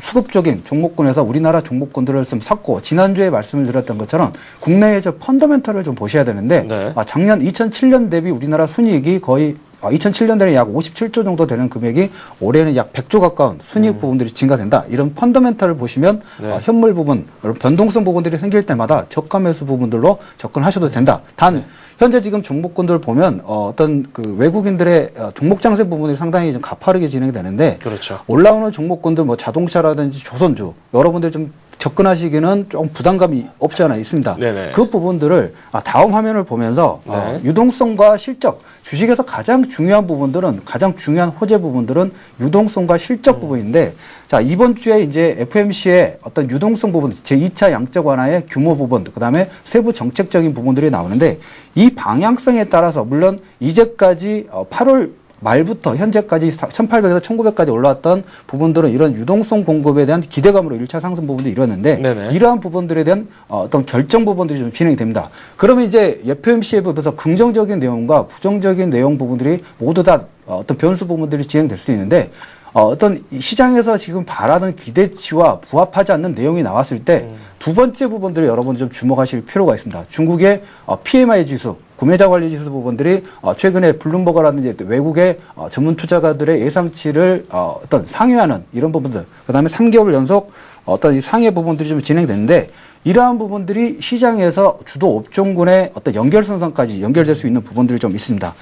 수급적인 종목군에서 우리나라 종목군들을 좀 샀고, 지난주에 말씀을 드렸던 것처럼 국내의 펀더멘털을 좀 보셔야 되는데, 작년 2007년 대비 우리나라 순이익이 거의 2007년도에는 약 57조 정도 되는 금액이 올해는 약 100조 가까운 순이익 부분들이 증가된다. 이런 펀더멘털을 보시면 현물 부분, 변동성 부분들이 생길 때마다 저가 매수 부분들로 접근하셔도 된다. 단 현재 지금 종목군들 보면 어떤 외국인들의 종목 장세 부분이 상당히 좀 가파르게 진행이 되는데, 그렇죠. 올라오는 종목군들 자동차라든지 조선주, 여러분들 좀 접근하시기는 좀 부담감이 없지 않아 있습니다. 그 부분들을 다음 화면을 보면서 유동성과 실적, 주식에서 가장 중요한 부분들은, 가장 중요한 호재 부분들은 유동성과 실적 부분인데, 자, 이번 주에 이제 FOMC의 어떤 유동성 부분, 제2차 양적 완화의 규모 부분, 그 다음에 세부 정책적인 부분들이 나오는데, 이 방향성에 따라서 물론 이제까지 8월 말부터 현재까지 1,800에서 1,900까지 올라왔던 부분들은 이런 유동성 공급에 대한 기대감으로 1차 상승 부분도 이뤘는데, 이러한 부분들에 대한 어떤 결정 부분들이 좀 진행이 됩니다. 그러면 이제 FOMC에 비해서 긍정적인 내용과 부정적인 내용 부분들이 모두 다 어떤 변수 부분들이 진행될 수 있는데, 어떤 시장에서 지금 바라는 기대치와 부합하지 않는 내용이 나왔을 때 두 번째 부분들을 여러분이 좀 주목하실 필요가 있습니다. 중국의 PMI 지수, 구매자 관리 지수 부분들이 최근에 블룸버그라든지 외국의 전문 투자가들의 예상치를 어떤 상회하는 이런 부분들, 그 다음에 3개월 연속 어떤 이 상회 부분들이 좀 진행되는데, 이러한 부분들이 시장에서 주도 업종군의 어떤 연결선상까지 연결될 수 있는 부분들이 좀 있습니다.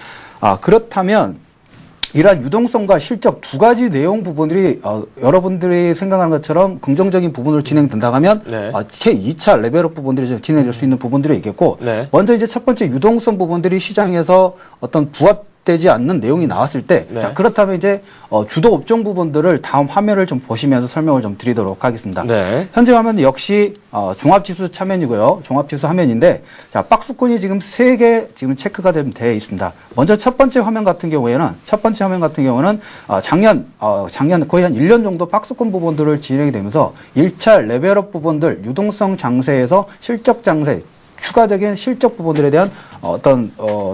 그렇다면 이러한 유동성과 실적 두 가지 내용 부분들이 여러분들이 생각하는 것처럼 긍정적인 부분으로 진행된다고 하면 네. 제 2차 레벨업 부분들이 좀 진행될 수 있는 부분들이 있겠고 네. 먼저 이제 첫 번째 유동성 부분들이 시장에서 어떤 부합되지 않는 내용이 나왔을 때 네. 자, 그렇다면 이제 주도 업종 부분들을 다음 화면을 좀 보시면서 설명을 좀 드리도록 하겠습니다. 네. 현재 화면은 역시 종합지수 화면이고요. 종합지수 화면인데 자 박스권이 지금 3개 지금 체크가 되어 있습니다. 먼저 첫 번째 화면 같은 경우에는 작년 거의 한 1년 정도 박스권 부분들을 진행이 되면서 1차 레벨업 부분들 유동성 장세에서 실적 장세 추가적인 실적 부분들에 대한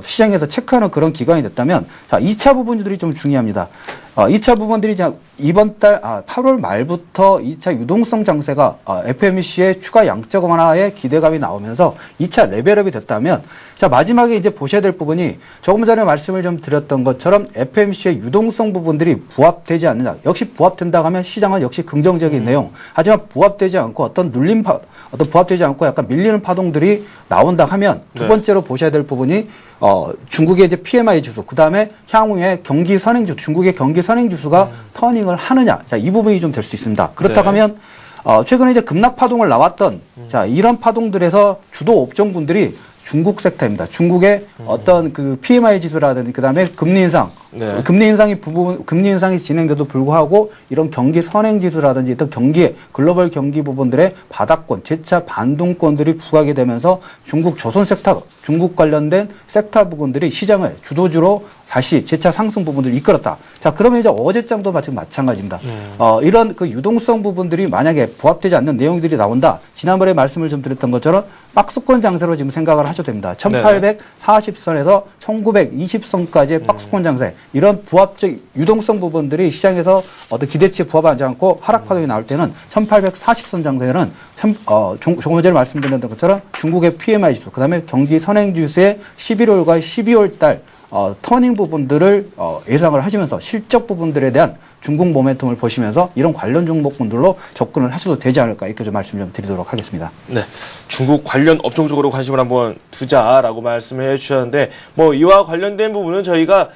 시장에서 체크하는 그런 기관이 됐다면 자 2차 부분들이 좀 중요합니다. 2차 부분들이 이번 달 8월 말부터 2차 유동성 장세가 FOMC의 추가 양적 완화에 기대감이 나오면서 2차 레벨업이 됐다면 자 마지막에 이제 보셔야 될 부분이 조금 전에 말씀을 좀 드렸던 것처럼 FOMC의 유동성 부분들이 부합되지 않느냐. 역시 부합된다고 하면 시장은 역시 긍정적인 내용. 하지만 부합되지 않고 부합되지 않고 약간 밀리는 파동들이 나온다 하면 두 번째로 보셔야 될 부분이 중국의 이제 PMI 지수, 그 다음에 향후에 경기 선행지수, 중국의 경기 선행지수가 터닝을 하느냐. 자, 이 부분이 좀 될 수 있습니다. 그렇다고 하면, 최근에 이제 급락 파동을 나왔던, 자, 이런 파동들에서 주도 업종분들이 중국 섹터입니다. 중국의 어떤 그 PMI 지수라든지 그 다음에 금리 인상, 네. 금리 인상이 진행돼도 불구하고 이런 경기 선행 지수라든지 어떤 경기의 글로벌 경기 부분들의 바닥권, 재차 반동권들이 부각이 되면서 중국 조선 섹터, 중국 관련된 섹터 부분들이 시장을 주도주로 다시 재차 상승 부분들을 이끌었다. 자, 그러면 이제 어제장도 마찬가지입니다. 이런 그 유동성 부분들이 만약에 부합되지 않는 내용들이 나온다. 지난번에 말씀을 좀 드렸던 것처럼 박스권 장세로 지금 생각을 하셔도 됩니다. 1840선에서 1920선까지의 박스권 장세. 이런 부합적 유동성 부분들이 시장에서 어떤 기대치에 부합하지 않고 하락 파동이 나올 때는 1840선 장세는 조금 전에 말씀드렸던 것처럼 중국의 PMI 지수, 그다음에 경기 선행 지수의 11월과 12월 달 터닝 부분들을 예상을 하시면서 실적 부분들에 대한 중국 모멘텀을 보시면서 이런 관련 종목군들로 접근을 하셔도 되지 않을까 이렇게 좀 말씀 좀 드리도록 하겠습니다. 네. 중국 관련 업종 쪽으로 관심을 한번 두자라고 말씀을 해주셨는데 뭐 이와 관련된 부분은 저희가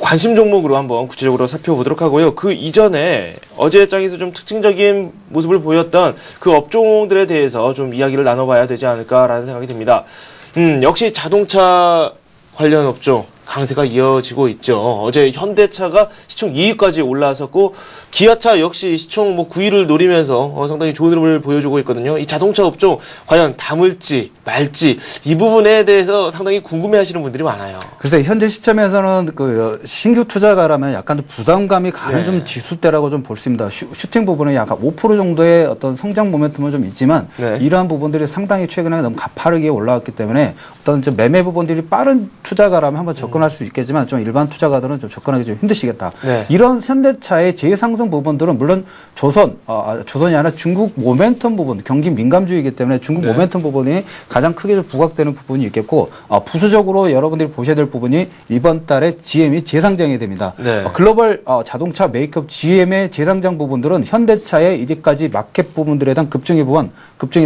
관심 종목으로 한번 구체적으로 살펴보도록 하고요. 그 이전에 어제 장에서 좀 특징적인 모습을 보였던 그 업종들에 대해서 좀 이야기를 나눠봐야 되지 않을까라는 생각이 듭니다. 역시 자동차 관련 업종 강세가 이어지고 있죠. 어제 현대차가 시총 2위까지 올라섰고 기아차 역시 시총 9위를 노리면서 상당히 좋은 흐름을 보여주고 있거든요. 이 자동차 업종 과연 담을지 말지 이 부분에 대해서 상당히 궁금해하시는 분들이 많아요. 글쎄 현재 시점에서는 그 신규 투자가라면 약간 부담감이 가는 네. 좀 지수대라고 좀 볼 수 있습니다. 슈팅 부분은 약간 5% 정도의 어떤 성장 모멘텀은 좀 있지만 네. 이러한 부분들이 상당히 최근에 너무 가파르게 올라왔기 때문에 어떤 좀 매매 부분들이 빠른 투자가라면 한번 접근할 수 있겠지만 좀 일반 투자가들은 좀 접근하기 좀 힘드시겠다. 네. 이런 현대차의 재상승 부분들은 물론 조선이 아니라 중국 모멘텀 부분, 경기 민감주의이기 때문에 중국 네. 모멘텀 부분이 가장 크게 좀 부각되는 부분이 있겠고 부수적으로 여러분들이 보셔야 될 부분이 이번 달에 GM이 재상장이 됩니다. 네. 글로벌 자동차 메이크업 GM의 재상장 부분들은 현대차의 이제까지 마켓 부분들에 대한 급증에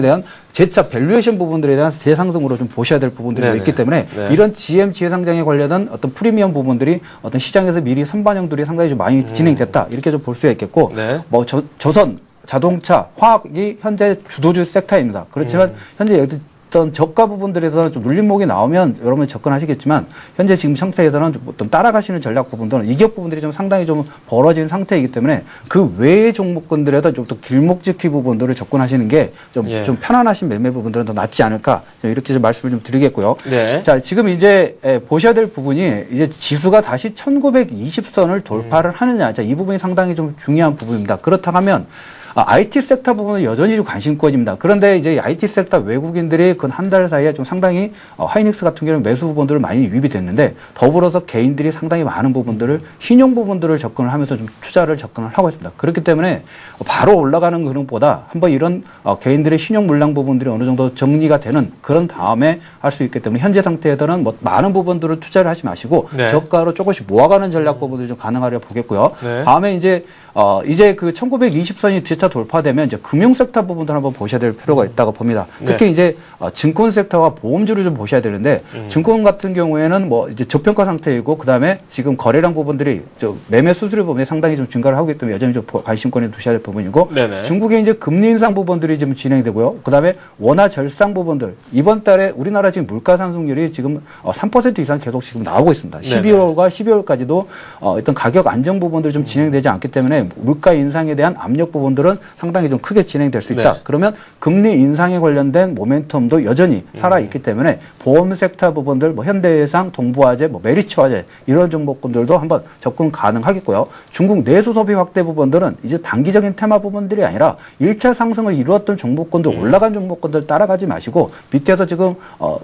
대한 재차 밸류에이션 부분들에 대한 재상승으로 좀 보셔야 될 부분들이 네네. 있기 때문에 네. 이런 GM 재상장에 관련된 어떤 프리미엄 부분들이 어떤 시장에서 미리 선반영들이 상당히 좀 많이 진행됐다 이렇게 좀 볼 수가 있겠고 네. 조선 자동차 화학이 현재 주도주 섹터입니다. 그렇지만 현재 어떤 저가 부분들에서는 좀 눌림목이 나오면 여러분이 접근하시겠지만 현재 지금 상태에서는 좀 어떤 따라가시는 전략 부분들은 이격 부분들이 좀 상당히 좀 벌어진 상태이기 때문에 그 외의 종목군들에도 좀 더 길목지키 부분들을 접근하시는 게 좀 편안하신 매매 부분들은 더 낫지 않을까 이렇게 좀 말씀을 좀 드리겠고요. 네. 자 지금 이제 보셔야 될 부분이 이제 지수가 다시 1920선을 돌파를 하느냐 자, 이 부분이 상당히 좀 중요한 부분입니다. 그렇다고 하면 IT 섹터 부분은 여전히 좀 관심권입니다. 그런데 이제 IT 섹터 외국인들이 그 한 달 사이에 좀 상당히 하이닉스 같은 경우는 매수 부분들을 많이 유입이 됐는데 더불어서 개인들이 상당히 많은 부분들을 신용 부분들을 접근을 하면서 좀 접근을 하고 있습니다. 그렇기 때문에 바로 올라가는 흐름보다 한번 이런 개인들의 신용 물량 부분들이 어느 정도 정리가 되는 그런 다음에 할 수 있기 때문에 현재 상태에서는 많은 부분들을 투자를 하지 마시고 네. 저가로 조금씩 모아가는 전략 부분들이 좀 가능하려 보겠고요. 네. 다음에 이제 그 1920선이 뒤차 2차 돌파되면 이제 금융 섹터 부분도 한번 보셔야 될 필요가 있다고 봅니다. 특히 네. 이제 증권 섹터와 보험주를 좀 보셔야 되는데 증권 같은 경우에는 뭐 이제 저평가 상태이고 그다음에 지금 거래량 부분들이 매매 수수료 부분이 상당히 좀 증가를 하고 있기 때문에 여전히 좀 관심권에 두셔야 될 부분이고 네네. 중국의 이제 금리 인상 부분들이 지금 진행되고요. 그다음에 원화 절상 부분들 이번 달에 우리나라 지금 물가 상승률이 지금 3% 이상 계속 지금 나오고 있습니다. 네네. 12월과 12월까지도 어떤 가격 안정 부분들이 좀 진행되지 않기 때문에 물가 인상에 대한 압력 부분들은 상당히 좀 크게 진행될 수 있다. 네. 그러면 금리 인상에 관련된 모멘텀도 여전히 살아 있기 때문에 보험 섹터 부분들, 뭐 현대해상, 동부화재, 뭐 메리츠화재 이런 종목군들도 한번 접근 가능하겠고요. 중국 내수 소비 확대 부분들은 이제 단기적인 테마 부분들이 아니라 1차 상승을 이루었던 종목군들, 올라간 종목군들 따라가지 마시고 밑에서 지금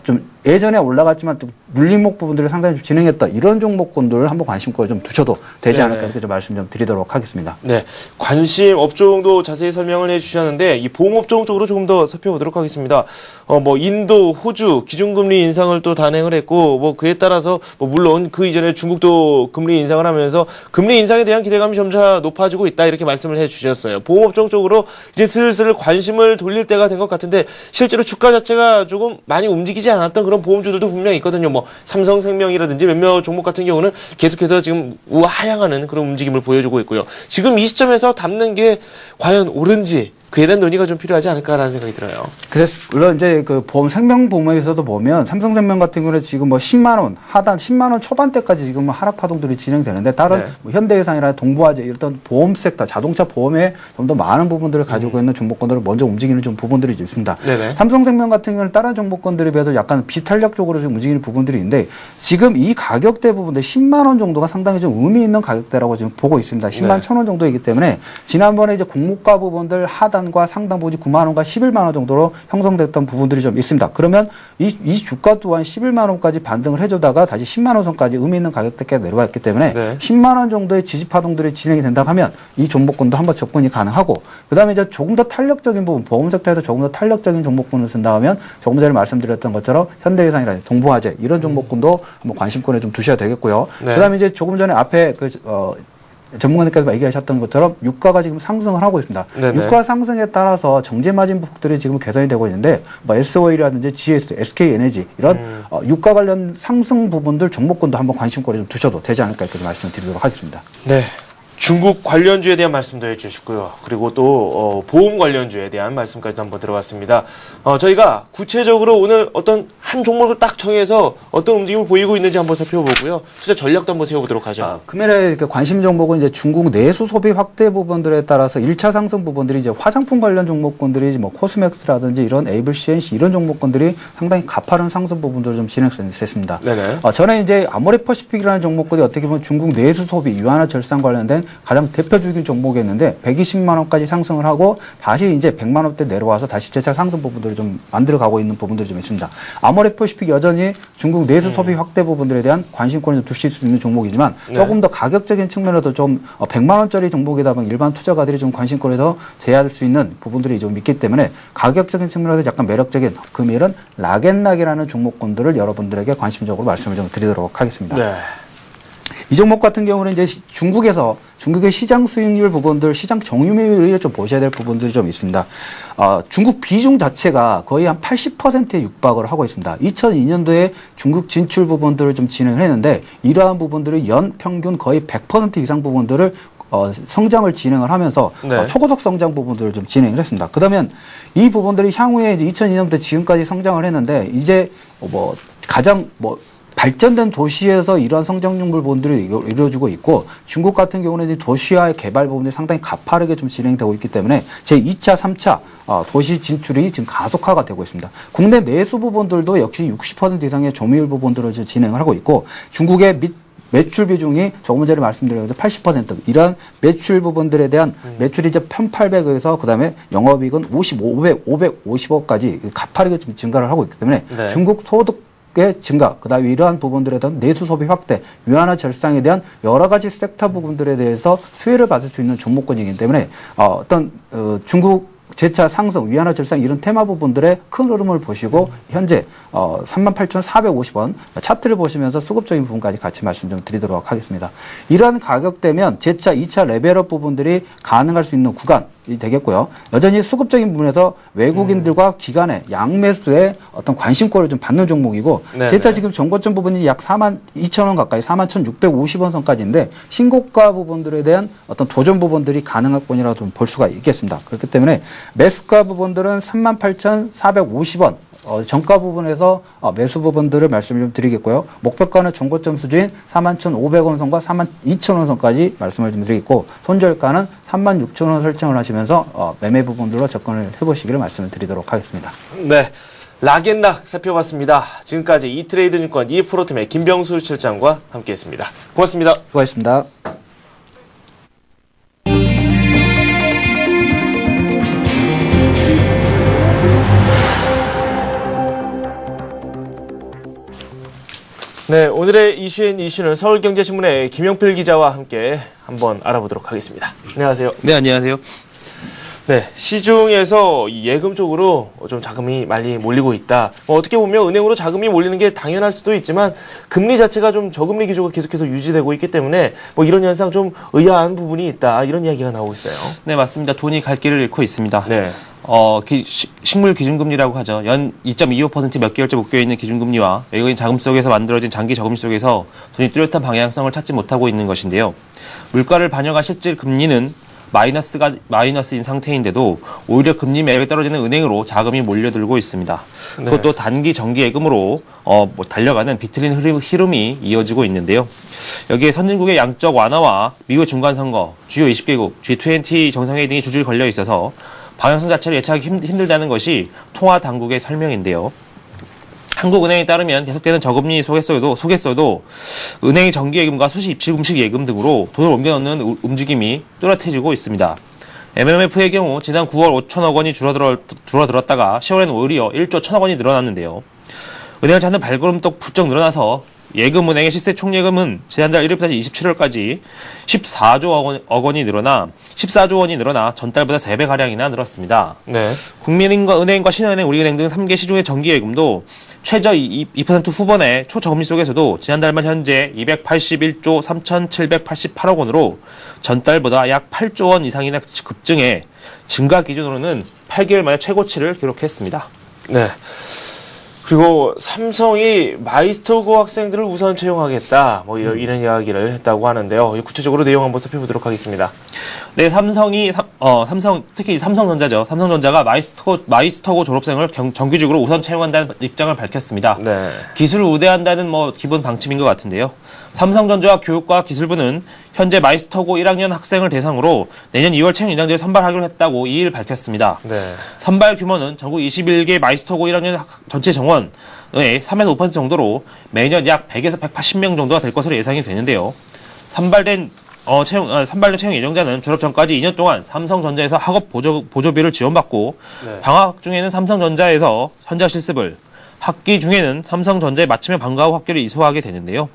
좀 예전에 올라갔지만 또 물림목 부분들이 상당히 좀 진행했다. 이런 종목군들 한번 관심권을 좀 두셔도 되지 네. 않을까 이렇게 좀 말씀 좀 드리도록 하겠습니다. 네, 관심 업종도 자세히 설명을 해주셨는데 이 보험업종 쪽으로 조금 더 살펴보도록 하겠습니다. 뭐 인도, 호주 기준금리 인상을 또 단행을 했고 뭐 그에 따라서 뭐 물론 그 이전에 중국도 금리 인상을 하면서 금리 인상에 대한 기대감이 점차 높아지고 있다 이렇게 말씀을 해주셨어요. 보험업종 쪽으로 이제 슬슬 관심을 돌릴 때가 된 것 같은데 실제로 주가 자체가 조금 많이 움직이지 않았던 그런 보험주들도 분명히 있거든요. 뭐 삼성생명이라든지 몇몇 종목 같은 경우는 계속해서 지금 우하향하는 그런 움직임을 보여주고 있고요. 지금 이 시점에서 담는 게 과연 옳은지 그에 대한 논의가 좀 필요하지 않을까라는 생각이 들어요. 그래서 물론 이제 그 보험 생명보험에서도 보면 삼성생명 같은 경우는 지금 뭐 10만 원 하단 10만 원 초반대까지 지금 하락 파동들이 진행되는데 다른 네. 뭐 현대해상이나 동부화재 이런 보험 섹터 자동차 보험에 좀 더 많은 부분들을 가지고 있는 종목군들을 먼저 움직이는 좀 부분들이 좀 있습니다. 네네. 삼성생명 같은 경우는 다른 종목군들에 비해서 약간 비탄력적으로 좀 움직이는 부분들이 있는데 지금 이 가격대 부분들 10만 원 정도가 상당히 좀 의미 있는 가격대라고 지금 보고 있습니다. 10만 네. 1,000원 정도이기 때문에 지난번에 이제 공모가 부분들 하단과 상단 부분이 9만 원과 11만 원 정도로 형성됐던 부분들이 좀 있습니다. 그러면 이 주가 또한 11만 원까지 반등을 해주다가 다시 10만 원 선까지 의미 있는 가격대까지 내려왔기 때문에 네. 10만 원 정도의 지지 파동들이 진행이 된다고 하면 이 종목군도 한번 접근이 가능하고 그다음에 이제 조금 더 탄력적인 부분 보험 섹터에서 조금 더 탄력적인 종목군을 쓴다 하면 조금 전에 말씀드렸던 것처럼 현대해상이라든지 동부화재 이런 종목군도 한번 관심권에 좀 두셔야 되겠고요. 네. 그다음에 이제 조금 전에 앞에 전문가님께서 얘기하셨던 것처럼 유가가 지금 상승을 하고 있습니다. 네네. 유가 유가 상승에 따라서 정제 마진 폭들이 지금 개선이 되고 있는데 뭐 SO이라든지 GS, SK에너지 이런 유가 관련 상승 부분들 종목군도 한번 관심권에 좀 두셔도 되지 않을까 이렇게 말씀을 드리도록 하겠습니다. 네. 중국 관련주에 대한 말씀도 해주시고요. 그리고 또 보험 관련주에 대한 말씀까지 한번 들어봤습니다. 저희가 구체적으로 오늘 어떤 한 종목을 딱 정해서 어떤 움직임을 보이고 있는지 한번 살펴보고요. 투자 전략도 한번 세워보도록 하죠. 금일의 관심 종목은 이제 중국 내수 소비 확대 부분들에 따라서 1차 상승 부분들이 이제 화장품 관련 종목군들이 뭐 코스맥스라든지 이런 에이블 CNC 이런 종목군들이 상당히 가파른 상승 부분들을 좀 진행했습니다. 네네. 전에 이제 아모레퍼시픽이라는 종목군이 어떻게 보면 중국 내수 소비 유한화 절상 관련된 가장 대표적인 종목이었는데 120만 원까지 상승을 하고 다시 이제 100만 원대 내려와서 다시 재차 상승 부분들을 좀 만들어가고 있는 부분들이 좀 있습니다. 아모레퍼시픽 여전히 중국 내수 소비 확대 부분들에 대한 관심권을 좀 두실 수 있는 종목이지만 조금 더 가격적인 측면에도 좀 100만 원짜리 종목이다 보면 일반 투자가들이 좀 관심권에서 제어할 수 있는 부분들이 좀 있기 때문에 가격적인 측면에서 약간 매력적인 금일은 락앤락이라는 종목군들을 여러분들에게 관심적으로 말씀을 좀 드리도록 하겠습니다. 네. 이 종목 같은 경우는 이제 중국의 시장 수익률 부분들, 시장 점유율을 좀 보셔야 될 부분들이 좀 있습니다. 중국 비중 자체가 거의 한 80%에 육박을 하고 있습니다. 2002년도에 중국 진출 부분들을 좀 진행을 했는데 이러한 부분들을 연 평균 거의 100% 이상 부분들을 성장을 진행을 하면서 네. 초고속 성장 부분들을 좀 진행을 했습니다. 그러면 이 부분들이 향후에 이제 2002년부터 지금까지 성장을 했는데 이제 가장 발전된 도시에서 이러한 성장률 부분들이 이루어지고 있고 중국 같은 경우는 도시화의 개발 부분이 상당히 가파르게 좀 진행되고 있기 때문에 제2차, 3차 도시 진출이 지금 가속화가 되고 있습니다. 국내 내수 부분들도 역시 60% 이상의 점유율 부분들을 지금 진행을 하고 있고 중국의 매출 비중이 조금 전에 말씀드린 80% 이런 매출 부분들에 대한 매출이 이제 1,800억에서 그다음에 영업이익은 550억까지 가파르게 좀 증가를 하고 있기 때문에 네. 중국 의 증가, 그다음에 이러한 부분들에 대한 내수 소비 확대, 유한화 절상에 대한 여러 가지 섹터 부분들에 대해서 수혜를 받을 수 있는 종목군이기 때문에 중국 재차 상승, 위안화 절상 이런 테마 부분들의 큰 흐름을 보시고 현재 38,450원 차트를 보시면서 수급적인 부분까지 같이 말씀 좀 드리도록 하겠습니다. 이러한 가격대면 재차 2차 레벨업 부분들이 가능할 수 있는 구간 되겠고요. 여전히 수급적인 부분에서 외국인들과 기관의 양매수에 어떤 관심권을 좀 받는 종목이고 제타 지금 정고점 부분이 약 42,000원 가까이 41,650원 선까지인데 신고가 부분들에 대한 어떤 도전 부분들이 가능할권이라고 좀 볼 수가 있겠습니다. 그렇기 때문에 매수가 부분들은 38,450원 정가 부분에서 매수 부분들을 말씀을 좀 드리겠고요. 목표가는 정고점 수준인 41,500원 선과 42,000원 선까지 말씀을 좀 드리겠고 손절가는 36,000원 설정을 하시면서 매매 부분들로 접근을 해보시기를 말씀을 드리도록 하겠습니다. 네. 락앤락 살펴봤습니다. 지금까지 이트레이드 증권 이프로팀의 김병수 실장과 함께했습니다. 고맙습니다. 수고하셨습니다. 네, 오늘의 이슈는 서울경제신문의 김용필 기자와 함께 한번 알아보도록 하겠습니다. 안녕하세요. 네, 안녕하세요. 네, 시중에서 이 예금 쪽으로 좀 자금이 많이 몰리고 있다. 어떻게 보면 은행으로 자금이 몰리는 게 당연할 수도 있지만 금리 자체가 좀 저금리 기조가 계속해서 유지되고 있기 때문에 이런 현상 좀 의아한 부분이 있다. 이런 이야기가 나오고 있어요. 네, 맞습니다. 돈이 갈 길을 잃고 있습니다. 네. 식물 기준금리라고 하죠. 연 2.25% 몇 개월째 묶여 있는 기준금리와 외국인 자금 속에서 만들어진 장기 저금리 속에서 돈이 뚜렷한 방향성을 찾지 못하고 있는 것인데요. 물가를 반영한 실질 금리는 마이너스인 상태인데도 오히려 금리 매력이 떨어지는 은행으로 자금이 몰려들고 있습니다. 네. 그것도 단기 정기 예금으로 달려가는 비틀린 흐름이 이어지고 있는데요. 여기에 선진국의 양적 완화와 미국 중간선거, 주요 20개국, G20 정상회의 등이 줄줄 걸려 있어서 방향성 자체를 예측하기 힘들다는 것이 통화 당국의 설명인데요. 한국은행에 따르면 계속되는 저금리 속에서도 은행의 정기예금과 수시 입출금식 예금 등으로 돈을 옮겨넣는 움직임이 또렷해지고 있습니다. MMF의 경우 지난 9월 5천억 원이 줄어들었다가 10월에는 오히려 1조 1천억 원이 늘어났는데요. 은행을 찾는 발걸음도 부쩍 늘어나서 예금은행의 시세 총예금은 지난달 1일부터 27일까지 14조 원이 늘어나 전달보다 3배가량이나 늘었습니다. 네. 국민은행과 신한은행, 우리은행 등 3개 시중의 정기예금도 최저 2% 후반의 초저금리 속에서도 지난달 말 현재 281조 3,788억 원으로 전달보다 약 8조 원 이상이나 급증해 증가 기준으로는 8개월 만에 최고치를 기록했습니다. 네. 그리고 삼성이 마이스터고 학생들을 우선 채용하겠다. 이런 이야기를 했다고 하는데요. 구체적으로 내용 한번 살펴보도록 하겠습니다. 네, 특히 삼성전자죠. 삼성전자가 마이스터고 졸업생을 정규직으로 우선 채용한다는 입장을 밝혔습니다. 네. 기술을 우대한다는 기본 방침인 것 같은데요. 삼성전자 교육과 기술부는 현재 마이스터고 1학년 학생을 대상으로 내년 2월 채용 인장제를 선발하기로 했다고 2일 밝혔습니다. 네. 선발 규모는 전국 21개 마이스터고 1학년 전체 정원의 3에서 5% 정도로 매년 약 100에서 180명 정도가 될 것으로 예상이 되는데요. 선발된 채용 예정자는 졸업 전까지 2년 동안 삼성전자에서 학업 보조비를 지원받고 네. 방학 중에는 삼성전자에서 현장 실습을, 학기 중에는 삼성전자에 맞춤형 방과 후 학교를 이수하게 되는데요.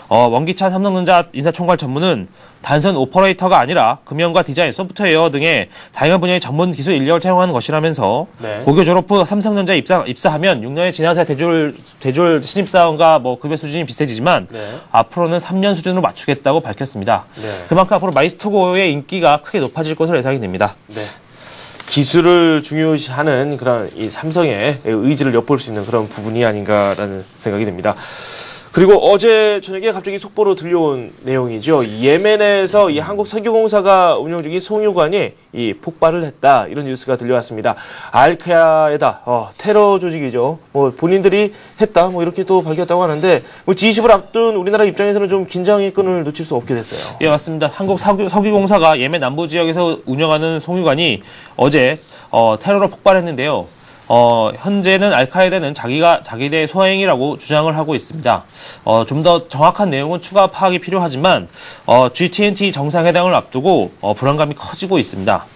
원기찬 삼성전자 인사총괄 전무는 단순 오퍼레이터가 아니라 금융과 디자인, 소프트웨어 등의 다양한 분야의 전문 기술 인력을 채용하는 것이라면서 네. 고교 졸업 후 삼성전자에 입사하면 6년의 지나서 대졸 신입사원과 급여 수준이 비슷해지지만 네. 앞으로는 3년 수준으로 맞추겠다고 밝혔습니다. 네. 그만큼 앞으로 마이스터고의 인기가 크게 높아질 것으로 예상이 됩니다. 네. 기술을 중요시하는 그런 이 삼성의 의지를 엿볼 수 있는 그런 부분이 아닌가라는 생각이 듭니다. 그리고 어제 저녁에 갑자기 속보로 들려온 내용이죠. 예멘에서 이 한국석유공사가 운영 중인 송유관이 이 폭발을 했다. 이런 뉴스가 들려왔습니다. 알카에다 테러 조직이죠. 본인들이 했다. 이렇게 또 밝혔다고 하는데 G20을 앞둔 우리나라 입장에서는 좀 긴장의 끈을 놓칠 수 없게 됐어요. 예, 맞습니다. 한국석유공사가 예멘 남부 지역에서 운영하는 송유관이 어제 테러로 폭발했는데요. 현재는 알카에다는 자기네 소행이라고 주장을 하고 있습니다. 좀 더 정확한 내용은 추가 파악이 필요하지만, G20 정상회담을 앞두고, 불안감이 커지고 있습니다.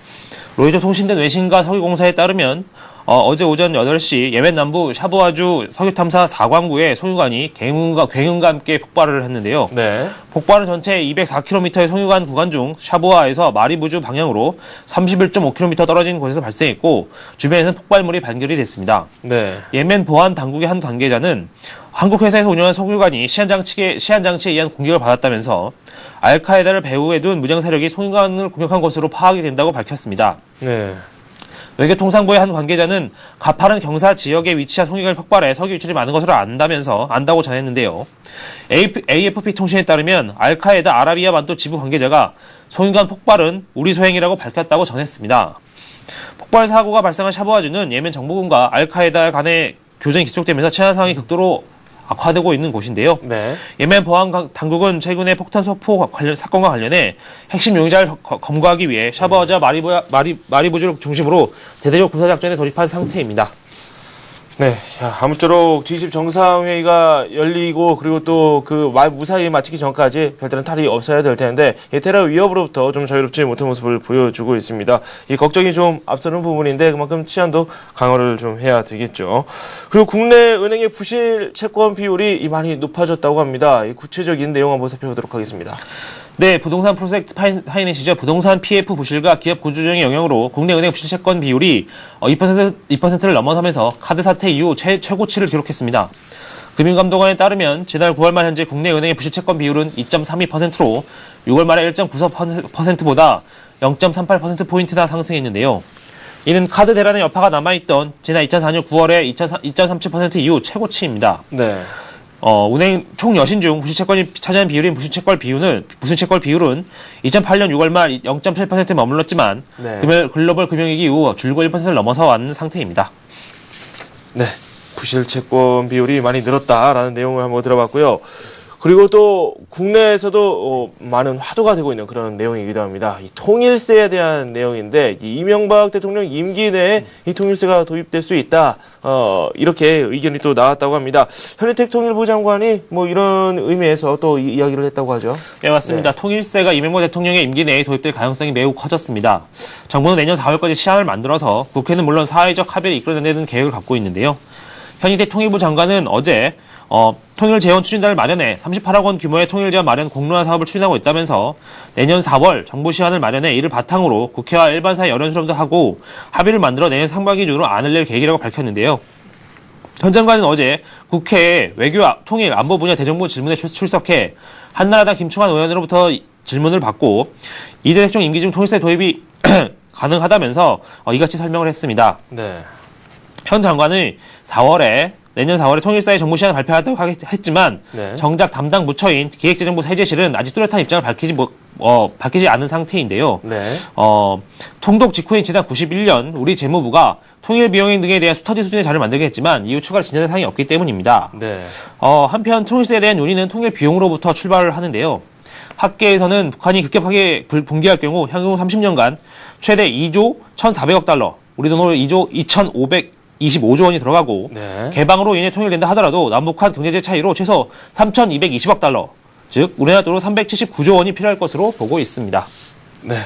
로이터 통신된 외신과 석유공사에 따르면, 어제 오전 8시 예멘 남부 샤브아주 석유탐사 4광구에 송유관이 굉음과 함께 폭발을 했는데요. 네. 폭발은 전체 204km의 송유관 구간 중 샤브아에서 마리부주 방향으로 31.5km 떨어진 곳에서 발생했고 주변에서는 폭발물이 발견이 됐습니다. 네. 예멘 보안 당국의 한 관계자는 한국 회사에서 운영한 석유관이 시한장치에 의한 공격을 받았다면서 알카에다를 배후에 둔 무장 세력이 송유관을 공격한 것으로 파악이 된다고 밝혔습니다. 네. 외교통상부의 한 관계자는 가파른 경사 지역에 위치한 송유관이 폭발해 석유 유출이 많은 것으로 안다고 전했는데요. AFP 통신에 따르면 알카에다 아라비아 반도 지부 관계자가 송유관 폭발은 우리 소행이라고 밝혔다고 전했습니다. 폭발 사고가 발생한 샤브아주는 예멘 정부군과 알카에다 간의 교전이 계속되면서 치안 상황이 극도로 악화되고 있는 곳인데요. 네. 예멘 보안 당국은 최근에 폭탄 소포 사건과 관련해 핵심 용의자를 검거하기 위해 샤브아주와 마리부주를 중심으로 대대적 군사작전에 돌입한 상태입니다. 네, 아무쪼록 G20 정상회의가 열리고 그리고 또 그 무사히 마치기 전까지 별다른 탈이 없어야 될 텐데 테러 위협으로부터 좀 자유롭지 못한 모습을 보여주고 있습니다. 이 걱정이 좀 앞서는 부분인데 그만큼 치안도 강화를 좀 해야 되겠죠. 그리고 국내 은행의 부실 채권 비율이 많이 높아졌다고 합니다. 이 구체적인 내용 한번 살펴보도록 하겠습니다. 네, 부동산 프로젝트 파이낸시죠. 부동산 PF 부실과 기업 구조조정의 영향으로 국내 은행 부실 채권 비율이 2%를 넘어서면서 카드 사태 이후 최고치를 기록했습니다. 금융감독원에 따르면 지난달 9월 말 현재 국내 은행의 부실 채권 비율은 2.32%로 6월 말에 1.94%보다 0.38%포인트나 상승했는데요. 이는 카드 대란의 여파가 남아있던 지난 2004년 9월에 2.37% 이후 최고치입니다. 네. 은행 총 여신 중 부실채권이 차지하는 비율인 부실채권 비율은 2008년 6월 말 0.7%에 머물렀지만 네. 글로벌 금융위기 이후 줄곧 1%를 넘어서 왔는 상태입니다. 네. 부실 채권 비율이 많이 늘었다라는 내용을 한번 들어봤고요. 그리고 또 국내에서도 많은 화두가 되고 있는 그런 내용이기도 합니다. 이 통일세에 대한 내용인데 이명박 대통령 임기 내에 이 통일세가 도입될 수 있다. 이렇게 의견이 또 나왔다고 합니다. 현인택 통일부 장관이 뭐 이런 의미에서 또 이야기를 했다고 하죠. 네, 맞습니다. 네. 통일세가 이명박 대통령의 임기 내에 도입될 가능성이 매우 커졌습니다. 정부는 내년 4월까지 시한을 만들어서 국회는 물론 사회적 합의를 이끌어내는 계획을 갖고 있는데요. 현인택 통일부 장관은 어제 통일재원 추진단을 마련해 38억 원 규모의 통일재원 마련 공론화 사업을 추진하고 있다면서 내년 4월 정부 시한을 마련해 이를 바탕으로 국회와 일반사회 여론 수렴도 하고 합의를 만들어 내년 상반기 중으로 안을 낼 계획이라고 밝혔는데요. 현 장관은 어제 국회에 외교 통일 안보 분야 대정부 질문에 출석해 한나라당 김충환 의원으로부터 질문을 받고 이대 대통령 임기 중 통일세 도입이 가능하다면서 이같이 설명을 했습니다. 네. 현 장관은 내년 4월에 통일사의 정부 시한을 발표하다고 했지만 네. 정작 담당 부처인 기획재정부 세제실은 아직 뚜렷한 입장을 밝히지 않은 상태인데요. 네. 통독 직후인 지난 91년 우리 재무부가 통일 비용 등에 대한 스터디 수준의 자료를 만들긴 했지만 이후 추가로 진전된 사항이 없기 때문입니다. 네. 한편 통일세에 대한 논의는 통일 비용으로부터 출발을 하는데요. 학계에서는 북한이 급격하게 붕괴할 경우 향후 30년간 최대 2조 1,400억 달러, 우리 돈으로 2조 2,525조 원이 들어가고 네. 개방으로 인해 통일된다 하더라도 남북한 경제적 차이로 최소 3,220억 달러, 즉 우리나라 돈으로 379조 원이 필요할 것으로 보고 있습니다. 네.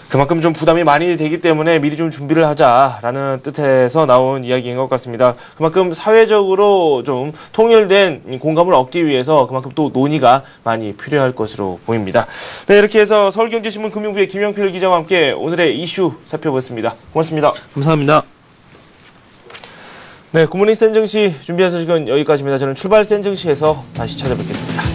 그만큼 좀 부담이 많이 되기 때문에 미리 좀 준비를 하자라는 뜻에서 나온 이야기인 것 같습니다. 그만큼 사회적으로 좀 통일된 공감을 얻기 위해서 그만큼 또 논의가 많이 필요할 것으로 보입니다. 네, 이렇게 해서 서울경제신문 금융부의 김영필 기자와 함께 오늘의 이슈 살펴봤습니다. 고맙습니다. 감사합니다. 네, 굿모닝 센정시 준비한 소식은 여기까지입니다. 저는 출발 센정시에서 다시 찾아뵙겠습니다.